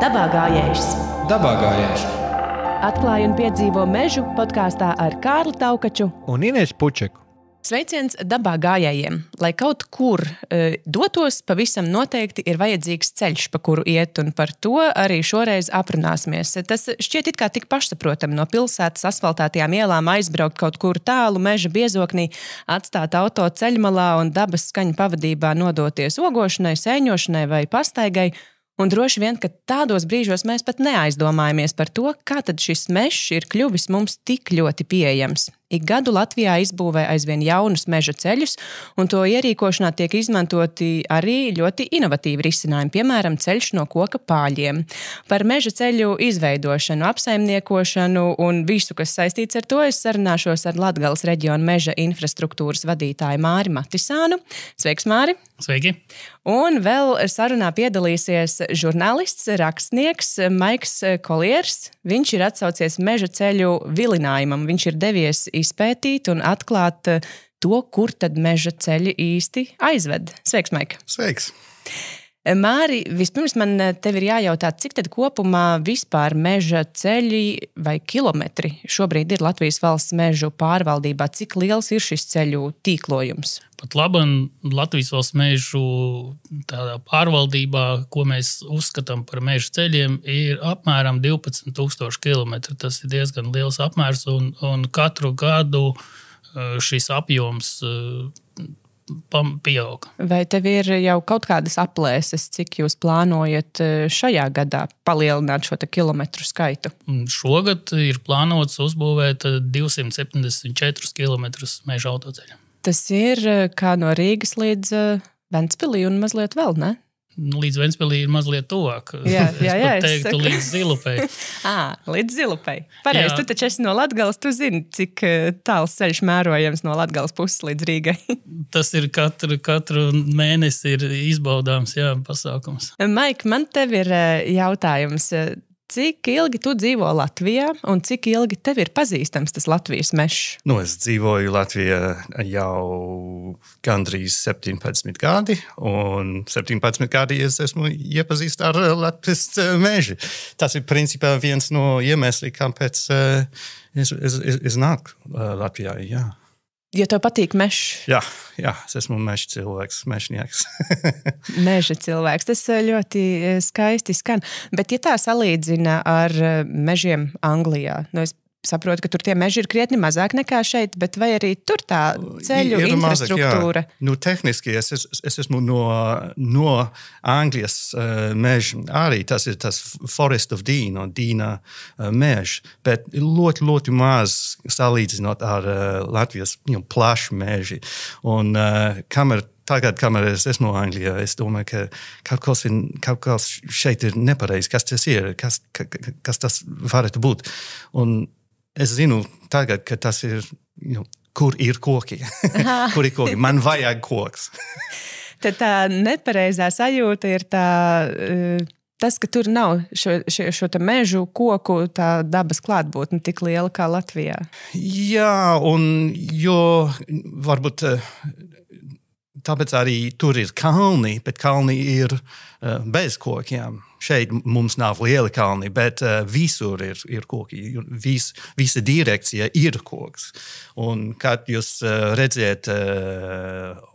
Dabā gājējs. Dabā gājējs. Atklāj un piedzīvo mežu podkāstā ar Kārli Taukaču Un Inesu Pučeku. Sveiciens dabā gājējiem. Lai kaut kur dotos, pavisam noteikti ir vajadzīgs ceļš, pa kuru iet, un par to arī šoreiz aprunāsimies. Tas šķiet it kā tik pašsaprotami no pilsētas asfaltētajām ielām aizbraukt kaut kur tālu meža biezoknī, atstāt auto ceļmalā un dabas skaņu pavadībā nodoties ogošanai, sēņošanai vai pastaigai. Un droši vien, ka tādos brīžos mēs pat neaizdomājamies par to, kā tad šis mežs ir kļuvis mums tik ļoti pieejams. Ik gadu Latvijā izbūvē aizvien jaunus meža ceļus, un to ierīkošanā tiek izmantoti arī ļoti inovatīvi risinājumi, piemēram, ceļš no koka pāļiem. Par meža ceļu izveidošanu, apsaimniekošanu un visu, kas saistīts ar to, es sarunāšos ar Latgales reģiona meža infrastruktūras vadītāju Māri Matisānu. Sveiks, Māri! Sveiki! Un vēl sarunā piedalīsies žurnālists, rakstnieks Maiks Kolieris. Viņš ir atsaucies meža ceļu vilinājumam. Viņš ir devies izpētīt un atklāt to, kur tad meža ceļi īsti aizved. Sveiks, Maika! Sveiks! Māri, vispirms man tev ir jājautā, cik tad kopumā vispār meža ceļi vai kilometri šobrīd ir Latvijas valsts mežu pārvaldībā? Cik liels ir šis ceļu tīklojums? Pat labam Latvijas valsts mežu tādā pārvaldībā, ko mēs uzskatām par meža ceļiem, ir apmēram 12,000 kilometri. Tas ir diezgan liels apmērs un katru gadu šis apjoms pieauga. Vai tev ir jau kaut kādas aplēses, cik jūs plānojat šajā gadā palielināt šo kilometru skaitu? Šogad ir plānots uzbūvēt 274 kilometrus meža autoceļa. Tas ir kā no Rīgas līdz Ventspilī un mazliet vēl, ne? Līdz Ventspilī ir mazliet tuvāk. Es pat teiktu līdz Zilupei. Līdz Zilupei. Pareizi, tu taču esi no Latgales, tu zini, cik tāls ceļš mērojams no Latgales puses līdz Rīgai. Tas ir katru mēnesi ir izbaudāms, pasākums. Maik, man tev ir jautājums. Cik ilgi tu dzīvo Latvijā un cik ilgi tev ir pazīstams tas Latvijas mežs? Es dzīvoju Latvijā jau gandrīz 17 gadi, un 17 gadi es esmu iepazīst ar Latvijas mežu. Tas ir principā viens no iemesliem, kāpēc es nāku Latvijā, jā. Ja tev patīk mežs? Jā, es esmu meža cilvēks, mežnieks. Meža cilvēks, tas ļoti skaisti skan. Bet ja tā salīdzina ar mežiem Anglijā, es saprotu, ka tur tie meži ir krietni mazāk nekā šeit, bet vai arī tur tā ceļu infrastruktūra? Tehniski es esmu no Anglijas meža. Arī tas ir tas Forest of Dean, no Dīna meža, bet ļoti, ļoti maz salīdzinot ar Latvijas plašu meži. Un kamēr es esmu Anglijā, es domāju, ka kaut kas šeit ir nepareizi. Kas tas ir? Kas tas varētu būt? Un es zinu tagad, ka tas ir, kur ir koki. Kur ir koki? Man vajag koks. Tad tā nepareizā sajūta ir tas, ka tur nav šo mežu koku, tā dabas klātbūtne tik liela kā Latvijā. Jā, un jo varbūt tāpēc arī tur ir kalni, bet kalni ir bez kokiem. Šeit mums nav lieli kalni, bet visur ir koki. Visa direkcija ir koks. Un kad jūs redziet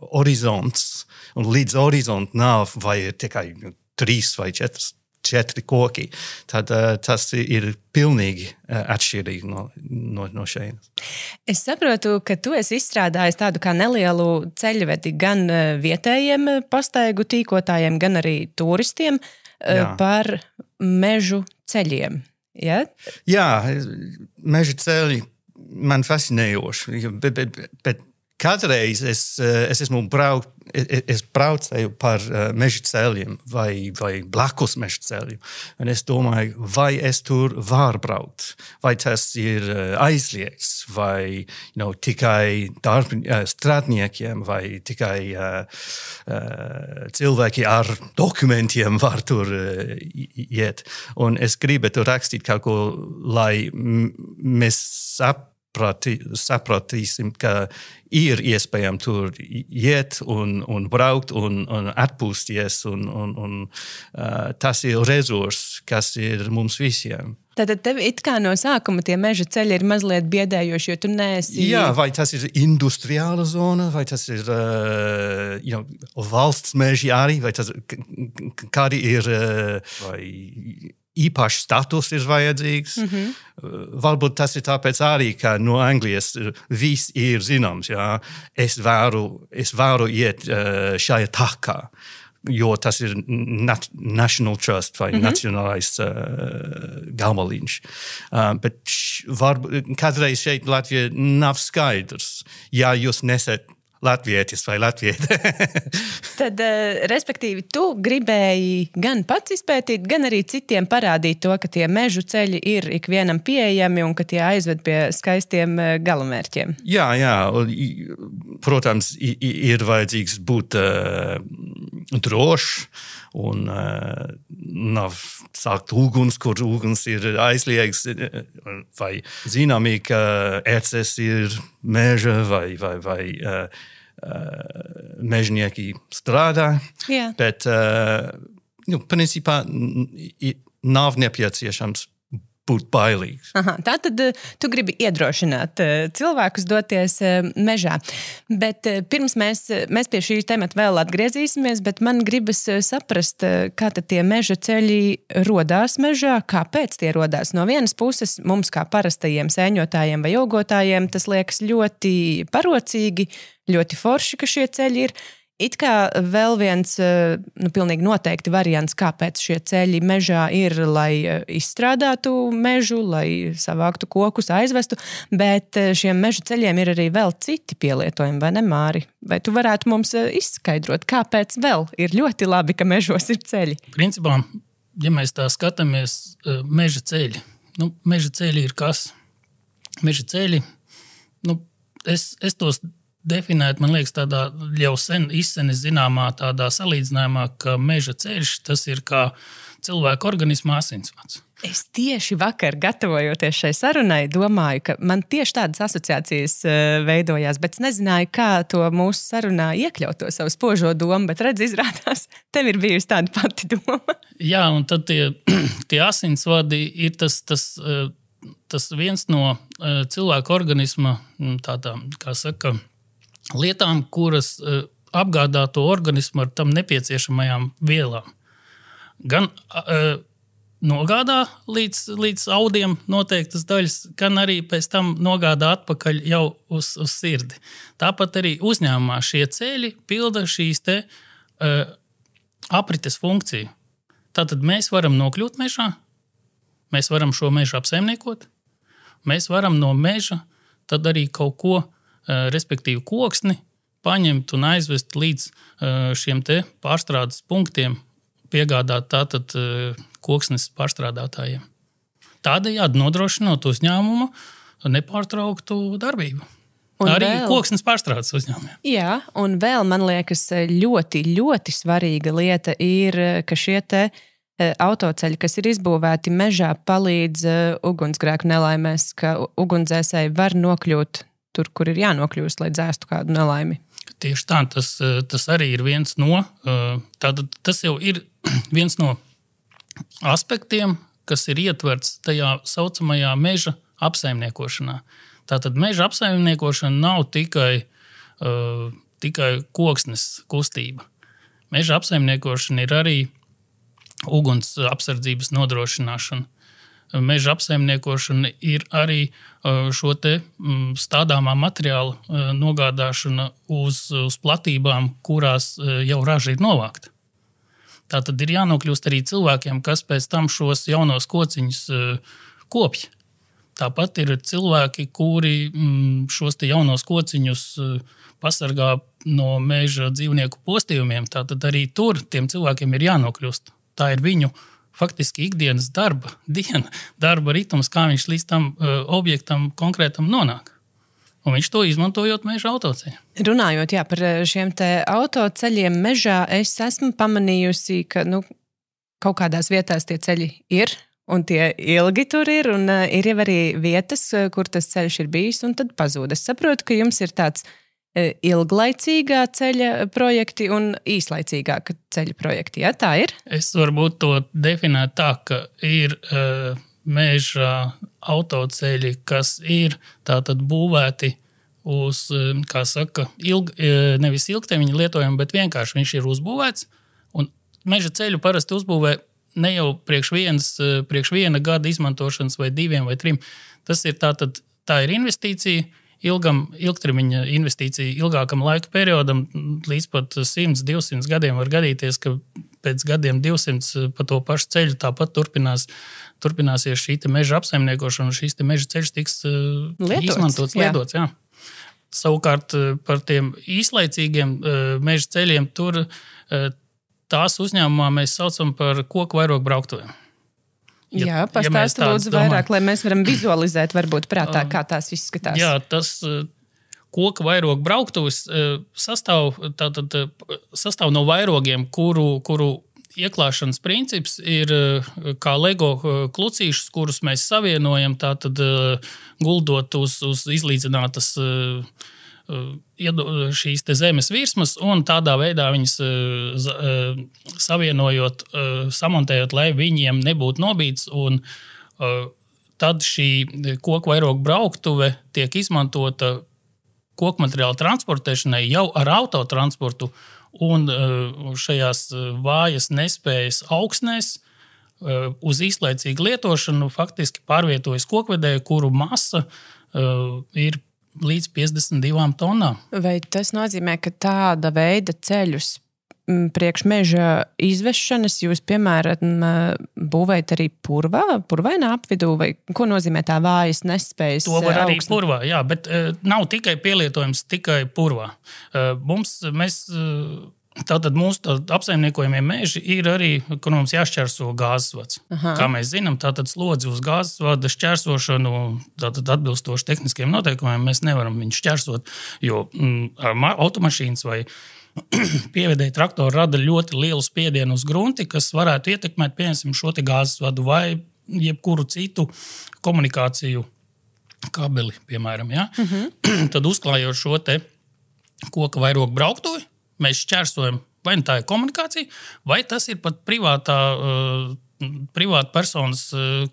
horizonts, un līdz horizontam nav vai tikai 3 vai 4 koki, tad tas ir pilnīgi atšķirīgi no šeit. Es saprotu, ka tu esi izstrādājis tādu kā nelielu ceļvedi gan vietējiem pastaigu tīkotājiem, gan arī turistiem par mežu ceļiem. Ja? Jā, meža ceļi man fascinējoši, bet kādreiz es braucēju par meža ceļiem vai blakus meža ceļiem. Un es domāju, vai es tur varu braukt, vai tas ir aizliegts, vai tikai strādniekiem, vai tikai cilvēki ar dokumentiem var tur iet. Un es gribētu rakstīt kaut ko, lai mēs sapratīsim, ka ir iespējams tur iet un braukt un atpūsties. Tas ir resurs, kas ir mums visiem. Tātad tev it kā no sākuma tie meža ceļi ir mazliet biedējoši, jo tu neesi... Jā, vai tas ir industriāla zona, vai tas ir valsts meži arī, vai tas kādi ir vai īpašs status ir vajadzīgs. Varbūt tas ir tāpēc arī, ka no Anglijas viss ir zināms. Jā. Es varu iet šajā takā. Jo tas ir National Trust vai nacionālais galmaliņš. Bet kādreiz šeit Latvijā nav skaidrs, ja jūs nesat latvietis vai latviete. Tad, respektīvi, tu gribēji gan pats izpētīt, gan arī citiem parādīt to, ka tie mežu ceļi ir ikvienam pieejami un ka tie aizved pie skaistiem galamērķiem. Jā. Protams, ir vajadzīgs būt drošs un nav sākt uguns, kur uguns ir aizliegts, vai zināmī, ka ērces ir meža vai mežnieki strādā. Jā. Bet, principā, nav nepieciešams būt bailīgs. Tātad tu gribi iedrošināt cilvēkus doties mežā. Bet pirms mēs pie šī temata vēl atgriezīsimies, bet man gribas saprast, kā tad tie meža ceļi rodās mežā, kāpēc tie rodās. No vienas puses mums kā parastajiem sēņotājiem vai ilgotājiem tas liekas ļoti parocīgi, ļoti forši, ka šie ceļi ir. It kā vēl viens pilnīgi noteikti variants, kāpēc šie ceļi mežā ir, lai izstrādātu mežu, lai savāktu kokus, aizvestu, bet šiem meža ceļiem ir arī vēl citi pielietojumi, vai ne, Māri? Vai tu varētu mums izskaidrot, kāpēc vēl ir ļoti labi, ka mežos ir ceļi? Principā, ja mēs tā skatāmies, meža ceļi. Meža ceļi ir kas? Meža ceļi, es tos definēt, man liekas, tādā jau izsenis zināmā tādā salīdzinājumā, ka meža ceļš, tas ir kā cilvēka organisma asinsvads. Es tieši vakar, gatavojoties šai sarunai, domāju, ka man tieši tādas asociācijas veidojās, bet es nezināju, kā to mūsu sarunā iekļaut to savu spožo domu, bet redz, izrādās, tev ir bijusi tāda pati doma. Jā, un tad tie asinsvadi ir tas viens no cilvēka organisma, tādā, kā saka, lietām, kuras apgādā to organismu ar tam nepieciešamajām vielām. Gan nogādā līdz audiem noteiktas daļas, gan arī pēc tam nogādā atpakaļ jau uz sirdi. Tāpat arī uzņēmumā šie ceļi pilda šīs te aprites funkciju. Tātad mēs varam nokļūt mežā, mēs varam šo mežu apsaimniekot, mēs varam no meža tad arī kaut ko, respektīvi koksni, paņemt un aizvest līdz šiem te pārstrādes punktiem, piegādāt tātad koksnes pārstrādātājiem. Tādējādi nodrošinot uzņēmumu nepārtrauktu darbību. Un arī koksnes pārstrādes uzņēmumiem. Jā, un vēl man liekas ļoti, ļoti svarīga lieta ir, ka šie te autoceļi, kas ir izbūvēti mežā, palīdz ugunsgrēku nelaimēs, ka ugunsdzēsēji var nokļūt tur, kur ir jānokļūst, lai dzēstu kādu nelaimi. Tieši tā, tas arī ir viens no, tas jau ir viens no aspektiem, kas ir ietverts tajā saucamajā meža apsaimniekošanā. Tātad meža apsaimniekošana nav tikai koksnes kustība. Meža apsaimniekošana ir arī uguns apsardzības nodrošināšana. Meža apsaimniekošana ir arī šo te stādāmā materiāla nogādāšana uz platībām, kurās jau raža ir novākta. Tātad ir jānokļūst arī cilvēkiem, kas pēc tam šos jaunos kociņus kopja. Tāpat ir cilvēki, kuri šos te jaunos kociņus pasargā no meža dzīvnieku postījumiem. Tātad arī tur tiem cilvēkiem ir jānokļūst. Tā ir viņu faktiski ikdienas darba ritms, kā viņš līdz tam objektam konkrētam nonāk. Un viņš to izmantojot meža autoceļu. Runājot par šiem te autoceļiem mežā, es esmu pamanījusi, ka kaut kādās vietās tie ceļi ir Un tie ilgi tur ir, un ir jau arī vietas, kur tas ceļš ir bijis, un tad pazūd. Es saprotu, ka jums ir tāds ilglaicīgā ceļa projekti un īslaicīgāka ceļa projekti. Ja, tā ir? Es varbūt to definētu tā, ka ir meža autoceļi, kas ir tātad būvēti uz, kā saka, nevis ilgtermiņa lietojumu, bet vienkārši viņš ir uzbūvēts. Un meža ceļu parasti uzbūvē ne jau priekš viena gada izmantošanas vai 2 vai 3. Tas ir tā ir investīcija, ilgtermiņa investīcija ilgākam laika periodam, līdz pat 100, 200 gadiem var gadīties, ka pēc gadiem 200 pa to pašu ceļu tāpat turpināsies šī te meža apsaimniekošana, šīs te meža ceļš tiks izmantots, lietots. Jā. Savukārt par tiem īslaicīgiem meža ceļiem tur tās uzņēmumā mēs saucam par koku vairogu brauktuvēm. Jā, pastāsti lūdzu vairāk, lai mēs varam vizualizēt varbūt prātā, kā tās izskatās. Jā, tas koka vairogu brauktuves sastāv no vairogiem, kuru ieklāšanas princips ir kā Lego klucīšus, kurus mēs savienojam, tātad guldot uz izlīdzinātas šīs te zemes virsmas un tādā veidā viņas savienojot, samontējot, lai viņiem nebūtu nobīts. Un tad šī koku vairogu brauktuve tiek izmantota koku materiālu transportēšanai jau ar autotransportu un šajās vājas nespējas augsnēs uz īslaicīgu lietošanu faktiski pārvietojas kokvedēju, kuru masa ir līdz 52 tonnām. Vai tas nozīmē, ka tāda veida ceļus priekš meža izvešanas jūs, piemēram, būvējat arī purvainā apvidū, vai ko nozīmē tā vājas nespējas? To var arī purvā, jā, bet nav tikai pielietojums tikai purvā. Tātad mūsu apsaimniekojumie meži ir arī, kur mums jāšķērso gāzes vads. Aha. Kā mēs zinām, tātad slodzi uz gāzes vada šķērsošanu, tātad atbilstoši tehniskiem noteikumiem mēs nevaram viņu šķērsot, jo automašīnas vai pievedēji traktori rada ļoti lielu spiedienu uz grunti, kas varētu ietekmēt, piemēram, šo te gāzes vadu vai jebkuru citu komunikāciju kabeli, piemēram. Ja? Tad uzklājot šo te koka vairogu brauktuvi, mēs šķērsojam, vai tā ir komunikācija, vai tas ir pat privāta personas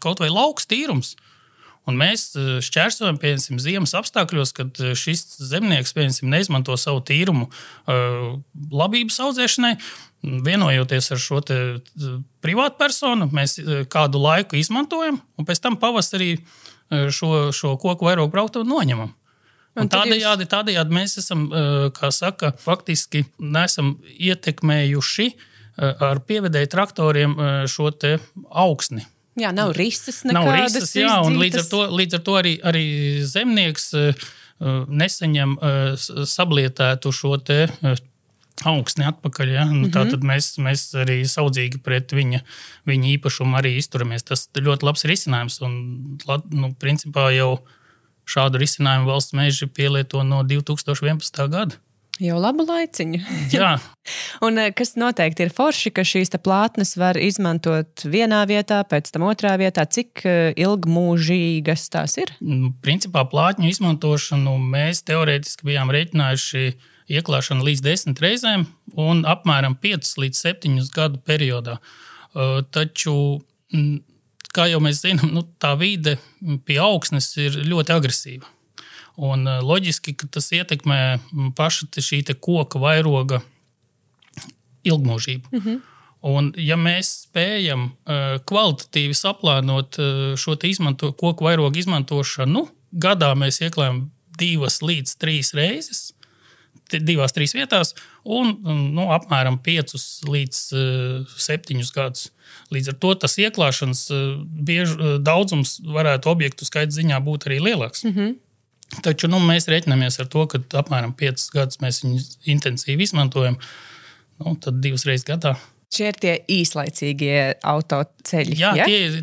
kaut vai lauks tīrums. Un mēs šķērsojam, piemēram, ziemas apstākļos, kad šis zemnieks, piemēram, neizmanto savu tīrumu labības audzēšanai, vienojoties ar šo te privātu personu, mēs kādu laiku izmantojam, un pēc tam pavasarī šo koku vairogu brauktuvi noņemam. Un tādējādi mēs esam, kā saka, faktiski nesam ietekmējuši ar pievedēju traktoriem šo te augsni. Jā, nav risas nekādas izcītas. Jā, un līdz ar to arī zemnieks nesaņem sablietētu šo te augsni atpakaļ. Ja? Tātad mēs arī saudzīgi pret viņa īpašumu arī izturamies. Tas ļoti labs risinājums un principā jau šādu risinājumu valsts meži pielieto no 2011. gada. Jau labu laiciņu. Jā. Un kas noteikti ir forši, ka šīs plātnes var izmantot vienā vietā, pēc tam otrā vietā. Cik ilgmūžīgas tās ir? Principā plātņu izmantošanu mēs teorētiski bijām rēķinājuši ieklāšanu līdz 10 reizēm un apmēram 5 līdz 7 gadu periodā. Taču kā jau mēs zinām, tā vide pie augsnes ir ļoti agresīva. Un loģiski, ka tas ietekmē paša šī te koka vairoga ilgmūžību. Un ja mēs spējam kvalitatīvi saplānot šo te koku vairogu izmantošanu, gadā mēs ieklājam 2 līdz 3 reizes, 2-3 vietās, un apmēram 5 līdz 7 gadus. Līdz ar to tas ieklāšanas daudzums varētu objektu skaita ziņā būt arī lielāks. Taču mēs rēķinamies ar to, ka apmēram 5 gadus mēs viņu intensīvi izmantojam, tad 2 reizes gadā. Šie ir tie īslaicīgie autoceļi. Jā,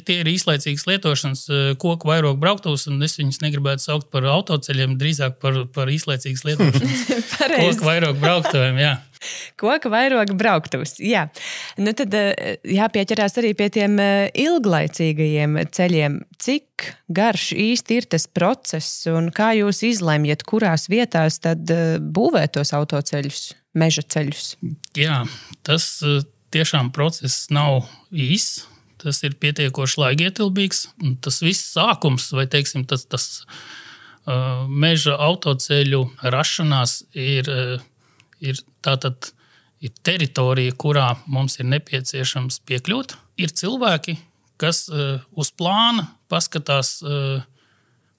tie ir īslaicīgas lietošanas koku vairogu brauktuves, un es viņus negribētu saukt par autoceļiem, drīzāk par īslaicīgas lietošanas koku vairogu brauktuviem. Jā. Koka vairoga brauktuvs. Jā. Nu tad jāpieķerās arī pie tiem ilglaicīgajiem ceļiem. Cik garš īsti ir tas process un kā jūs izlemjat, kurās vietās tad būvēt tos autoceļus, meža ceļus? Jā, tas tiešām process nav īss. Tas ir pietiekoši laikietilpīgs. Tas viss sākums, vai teiksim, tas meža autoceļu rašanās ir tātad ir teritorija, kurā mums ir nepieciešams piekļūt. Ir cilvēki, kas uz plāna paskatās,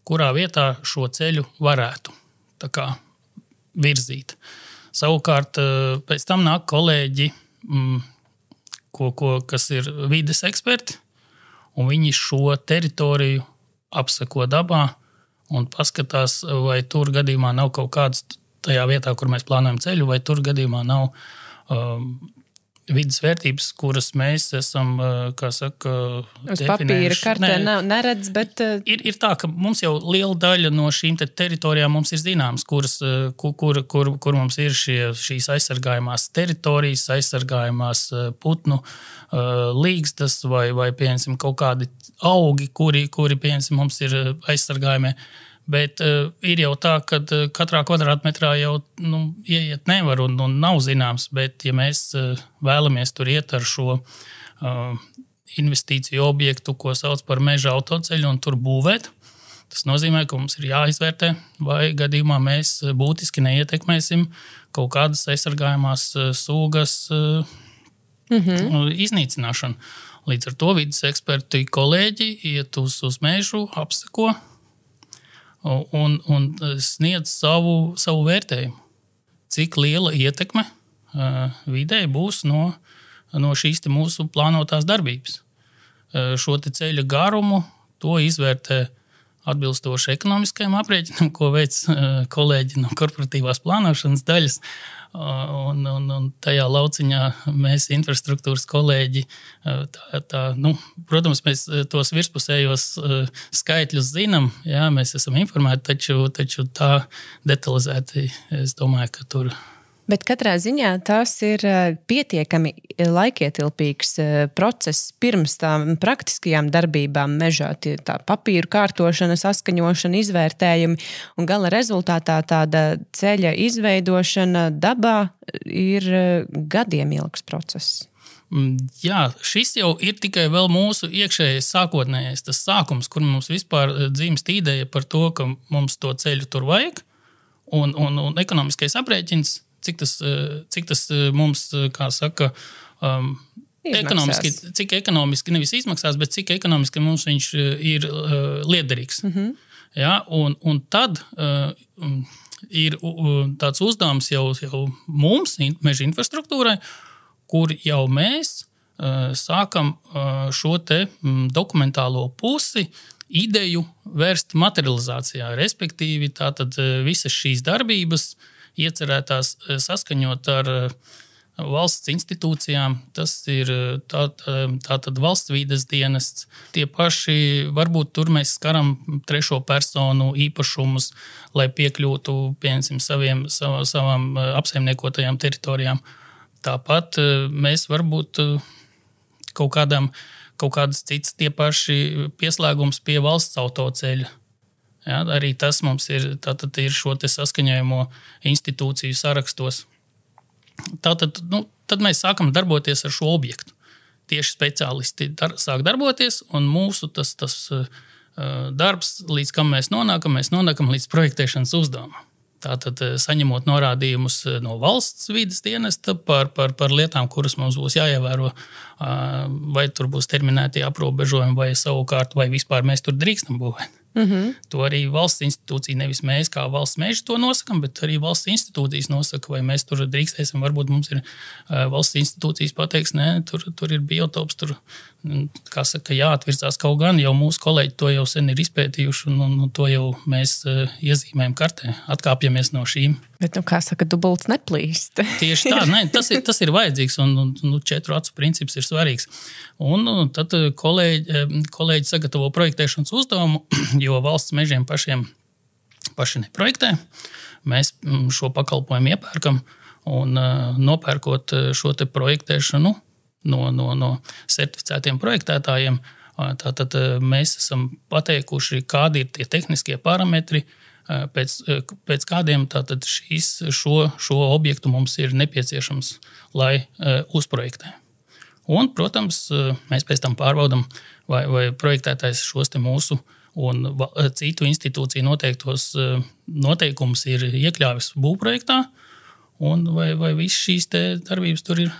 kurā vietā šo ceļu varētu tā kā virzīt. Savukārt pēc tam nāk kolēģi, kas ir vides eksperti, un viņi šo teritoriju apseko dabā un paskatās, vai tur gadījumā nav kaut kāds tajā vietā, kur mēs plānojam ceļu, vai tur gadījumā nav vidas vērtības, kuras mēs esam, kā saka, uz papīra kartē neredz, bet... Ir tā, ka mums jau liela daļa no šīm teritorijām mums ir zināmas, kur mums ir šīs aizsargājumās teritorijas, aizsargājumās putnu līgstas vai pieņemsim, kaut kādi augi, kuri pieņemsim, mums ir aizsargājumie. Bet ir jau tā, ka katrā kvadrātmetrā jau ieiet nevar un nav zināms, bet ja mēs vēlamies tur iet ar šo investīciju objektu, ko sauc par meža autoceļu un tur būvēt, tas nozīmē, ka mums ir jāizvērtē, vai gadījumā mēs būtiski neietekmēsim kaut kādas aizsargājumās sugas iznīcināšanu. Līdz ar to vides eksperti kolēģi iet uz mežu, apseko un sniedz savu vērtējumu. Cik liela ietekme vidē būs no šīs mūsu plānotās darbības. Šo ceļa garumu to izvērtē atbilstoši ekonomiskajam aprēķinam, ko veic kolēģi no korporatīvās plānošanas daļas. Un tajā lauciņā mēs, infrastruktūras kolēģi, protams, mēs tos virspusējos skaitļus zinām, jā, mēs esam informēti, taču tā detalizēti, es domāju, ka tur... Bet katrā ziņā tas ir pietiekami laikietilpīgs process pirms tām praktiskajām darbībām mežā. Tā papīru kārtošana, saskaņošana, izvērtējumi un gala rezultātā tāda ceļa izveidošana dabā ir gadiem ilgs process. Jā, šis jau ir tikai vēl mūsu iekšējais sākotnējais tas sākums, kur mums vispār dzimst ideja par to, ka mums to ceļu tur vajag un ekonomiskais aprēķins, cik tas mums, kā saka, cik ekonomiski nevis izmaksās, bet cik ekonomiski mums viņš ir liederīgs. Ja, un tad ir tāds uzdevums jau mums, meža infrastruktūrai, kur jau mēs sākam šo te dokumentālo pusi, ideju vērst materializācijā, respektīvi tātad visas šīs darbības iecerētās saskaņot ar valsts institūcijām, tas ir tātad valsts vides dienests. Tie paši, varbūt tur mēs skaram trešo personu īpašumus, lai piekļūtu, piemēram, savām apsaimniekotajām teritorijām. Tāpat mēs varbūt kaut kādas citas tie paši pieslēgums pie valsts autoceļa. Ja, arī tas mums ir šo te saskaņojumu institūciju sarakstos. Tātad, tad mēs sākam darboties ar šo objektu. Tieši speciālisti sāk darboties, un mūsu tas darbs, līdz kam mēs nonākam līdz projektēšanas uzdevumam. Tātad, saņemot norādījumus no valsts vides dienesta par lietām, kuras mums būs jāievēro, vai tur būs terminēti aprobežojumi, vai savukārt, vai vispār mēs tur drīkstam būvēt. To arī valsts institūcija, nevis mēs kā valsts meži to nosakam, bet arī valsts institūcijas nosaka, vai mēs tur drīkstēsim. Varbūt mums ir valsts institūcijas pateiks, nē, tur ir biotops, tur, kā saka, jāatvirzās kaut gan, jau mūsu kolēģi to jau sen ir izpētījuši, un to jau mēs iezīmējam kartē, atkāpjamies no šīm. Bet, kā saka, dubults neplīst. Tieši tā, ne, tas ir vajadzīgs, un 4 acu princips ir svarīgs. Un tad kolēģi sagatavo projektēšanas uzdevumu, jo valsts mežiem paši neprojektē. Mēs šo pakalpojumu iepērkam, Un nopērkot šo te projektēšanu no certificētiem projektētājiem, tātad mēs esam pateikuši, kādi ir tie tehniskie parametri, pēc kādiem tātad šo objektu mums ir nepieciešams, lai uzprojektē. Un, protams, mēs pēc tam pārbaudam, vai projektētājs šos te mūsu un citu institūciju noteiktos noteikumus ir iekļāvis būvprojektā, un vai viss šīs te darbības tur ir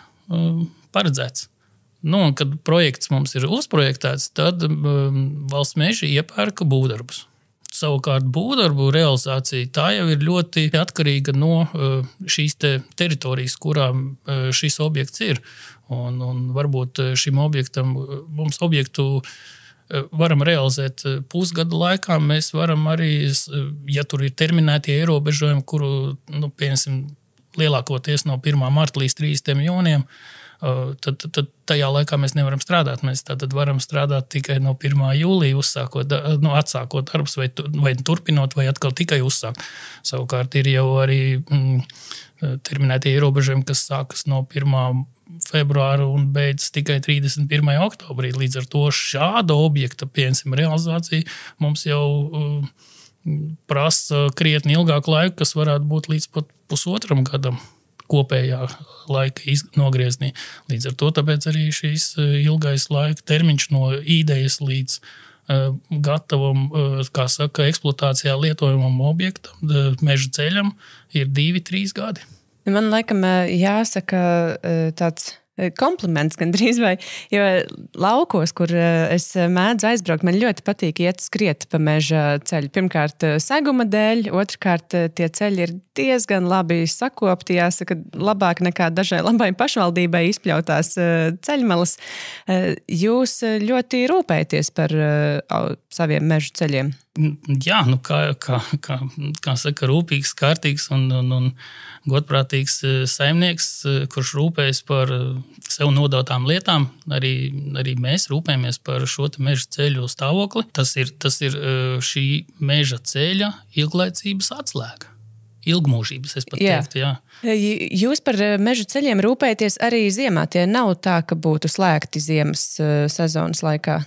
paredzēts. Nu, un kad projekts mums ir uzprojektēts, tad valsts meži iepērka būvdarbus. Savukārt būvdarbu realizācija tā jau ir ļoti atkarīga no šīs teritorijas, kurā šis objekts ir. Un varbūt šim objektam, mums objektu varam realizēt pusgadu laikā, mēs varam arī, ja tur ir terminētie ierobežojumi, kuru, piemēram, lielākoties no 1. marta līdz 30. jūnijam, tad tajā laikā mēs nevaram strādāt. Mēs tātad varam strādāt tikai no 1. jūlija, atsākot darbus, vai turpinot, vai atkal tikai uzsākt. Savukārt ir jau arī terminētie ierobežojumi, kas sākas no 1. februāra un beidzas tikai 31. oktobrī. Līdz ar to šāda objekta, piemēram, realizācija mums jau prasa krietni ilgāku laiku, kas varētu būt līdz pat pusotram gadam kopējā laika nogrieznī. Līdz ar to tāpēc arī šīs ilgais laika termiņš no idejas līdz gatavam, kā saka, eksploatācijā lietojamam objektam, meža ceļam, ir 2-3 gadi. Man laikam jāsaka tāds kompliments gandrīz vai, jo laukos, kur es mēdzu aizbraukt, man ļoti patīk iet skriet pa meža ceļu. Pirmkārt, seguma dēļ, otrkārt, tie ceļi ir diezgan labi sakopti, jāsaka, labāk nekā dažai labai pašvaldībai izpļautās ceļmalas. Jūs ļoti rūpējaties par saviem meža ceļiem. Jā, kā saka, rūpīgs, kārtīgs un godprātīgs saimnieks, kurš rūpējas par sev nodotām lietām. Arī mēs rūpējamies par šo meža ceļu stāvokli. Tas ir šī meža ceļa ilglaicības atslēga. Ilgmūžības, es pat teiktu, jā. Jūs par meža ceļiem rūpējaties arī ziemā. Tie nav tā, ka būtu slēgti ziemas sezonas laikā.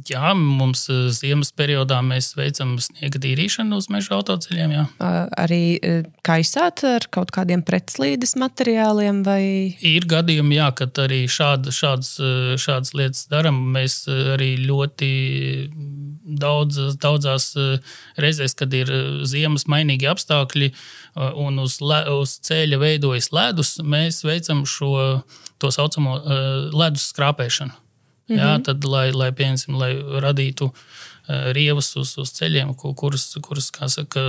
Jā, mums ziemas periodā mēs veicam sniega tīrīšanu uz meža autoceļiem, jā. Arī kaisāt ar kaut kādiem pretslīdes materiāliem vai? Ir gadījumi, jā, kad arī šādas lietas daram. Mēs arī ļoti daudzās reizēs, kad ir ziemas mainīgi apstākļi un uz ceļa veidojas ledus, mēs veicam to saucamo ledus skrāpēšanu. Jā, tad, lai radītu rievas uz ceļiem, kuras kā saka,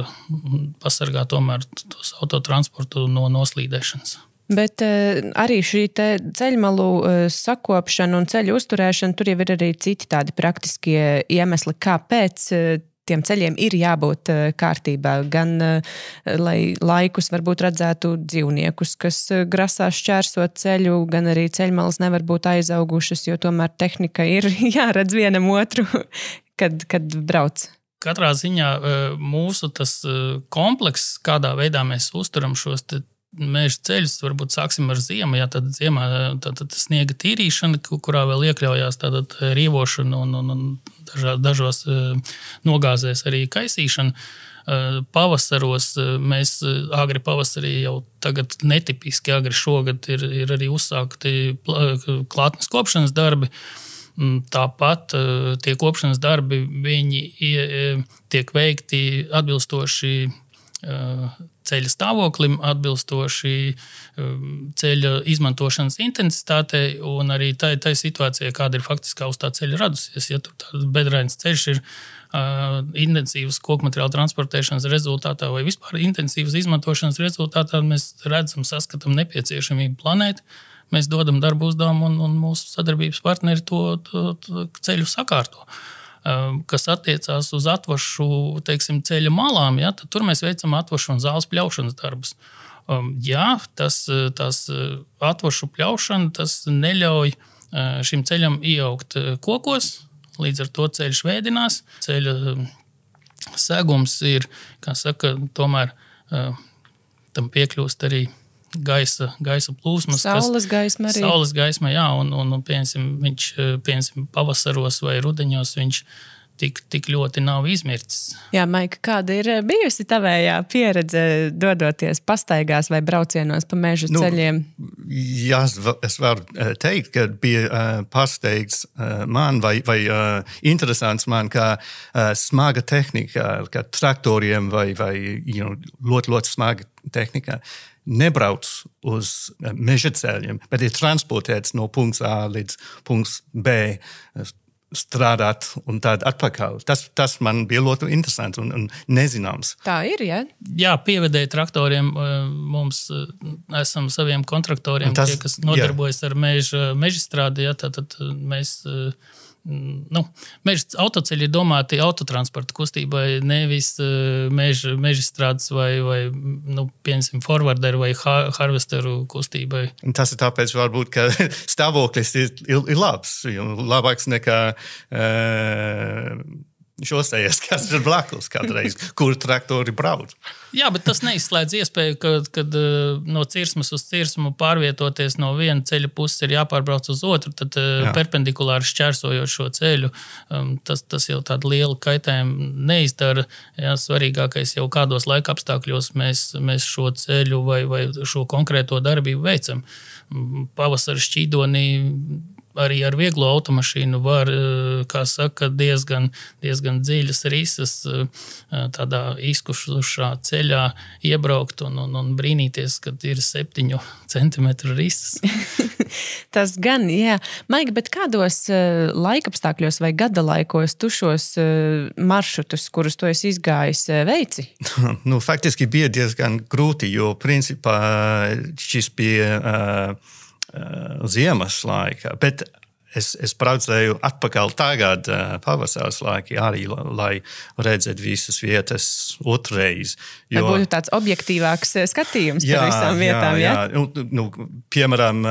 pasargā tomēr tos autotransportu no noslīdēšanas. Bet arī šī ceļmalu sakopšana un ceļu uzturēšana, tur jau ir arī citi tādi praktiskie iemesli, kāpēc tiem ceļiem ir jābūt kārtībā, gan lai laikus varbūt redzētu dzīvniekus, kas grasās šķērsot ceļu, gan arī ceļmalas nevar būt aizaugušas, jo tomēr tehnika ir jāredz vienam otru, kad brauc. Katrā ziņā mūsu tas komplekss, kādā veidā mēs uzturam šos meža ceļus, varbūt sāksim ar ziemu, jā, tad ziemā tad sniega tīrīšana, kurā vēl iekļaujās tātad rievošana un dažos nogāzēs arī kaisīšana. Pavasaros mēs agri pavasarī jau tagad netipiski agri šogad ir arī uzsākti klātnes kopšanas darbi. Tāpat tie kopšanas darbi, viņi tiek veikti atbilstoši ceļa stāvoklim, atbilstoši ceļa izmantošanas intensitātei un arī tai situācijai, kāda ir faktiskā uz tā ceļa radusies. Ja tur tāds bedrains ceļš ir intensīvas kokmateriāla transportēšanas rezultātā vai vispār intensīvas izmantošanas rezultātā, mēs redzam, saskatām nepieciešamību planēt. Mēs dodam darbu uzdevumu un mūsu sadarbības partneri to ceļu sakārto. Kas attiecās uz atvašu, teiksim, ceļa malām, ja, tad tur mēs veicam atvašu un zāles pļaušanas darbus. Jā, tās atvašu pļaušana, tas neļauj šim ceļam ieaugt kokos, līdz ar to ceļš vēdinās. Ceļa segums ir, kā saka, tomēr tam piekļūst arī gaisa plūsmas. Saules gaisma arī. Saules gaisma, jā, un piemēram, pavasaros vai rudeņos viņš tik ļoti nav izmircis. Jā, Maika, kāda ir bijusi tavējā pieredze dodoties pastaigās vai braucienos pa meža ceļiem? Jā, es varu teikt, ka bija pārsteigts man vai interesants man, kā smaga tehnika, kā traktoriem vai ļoti smaga tehnika nebrauc uz meža ceļiem, bet ir transportēts no punkts A līdz punkts B, strādāt un tad atpakaļ. Tas man bija ļoti interesants un nezināms. Tā ir, jā? Jā, pievedēji traktoriem mums esam saviem kontraktoriem, tie, kas nodarbojas ar meža strādi, jā, tad mēs... meža autoceļi ir domāti autotransporta kustībai, nevis meža strādes vai piemēram, forwarderu vai harvesteru kustībai. Tas ir tāpēc, varbūt, ka stāvoklis ir labs, labāks nekā šosejas, kas ir blakus kādreiz, kur traktori brauc. Jā, bet tas neizslēdz iespēju, kad no cirsmas uz cirsmu pārvietoties no viena ceļa puses ir jāpārbrauc uz otru, tad perpendikulāri šķērsojot šo ceļu, tas jau tādu lielu kaitējumu neizdara. Jā, svarīgākais jau kādos laika apstākļos mēs šo ceļu vai šo konkrēto darbību veicam. Pavasara šķīdonī arī ar vieglo automašīnu var, kā saka, diezgan dziļas risas tādā izkušušā ceļā iebraukt un brīnīties, kad ir 7 centimetru risas. Tas gan, jā. Maika, bet kādos laikapstākļos vai gada laikos tu šos maršrutus, kurus tu esi izgājis, veici? Faktiski bija diezgan grūti, jo principā šis bija ziemas laika, bet es braucēju atpakaļ tagad pavasaras laiki arī, lai redzētu visas vietas otrreiz. Lai būtu tāds objektīvāks skatījums par visām vietām, jā? Piemēram,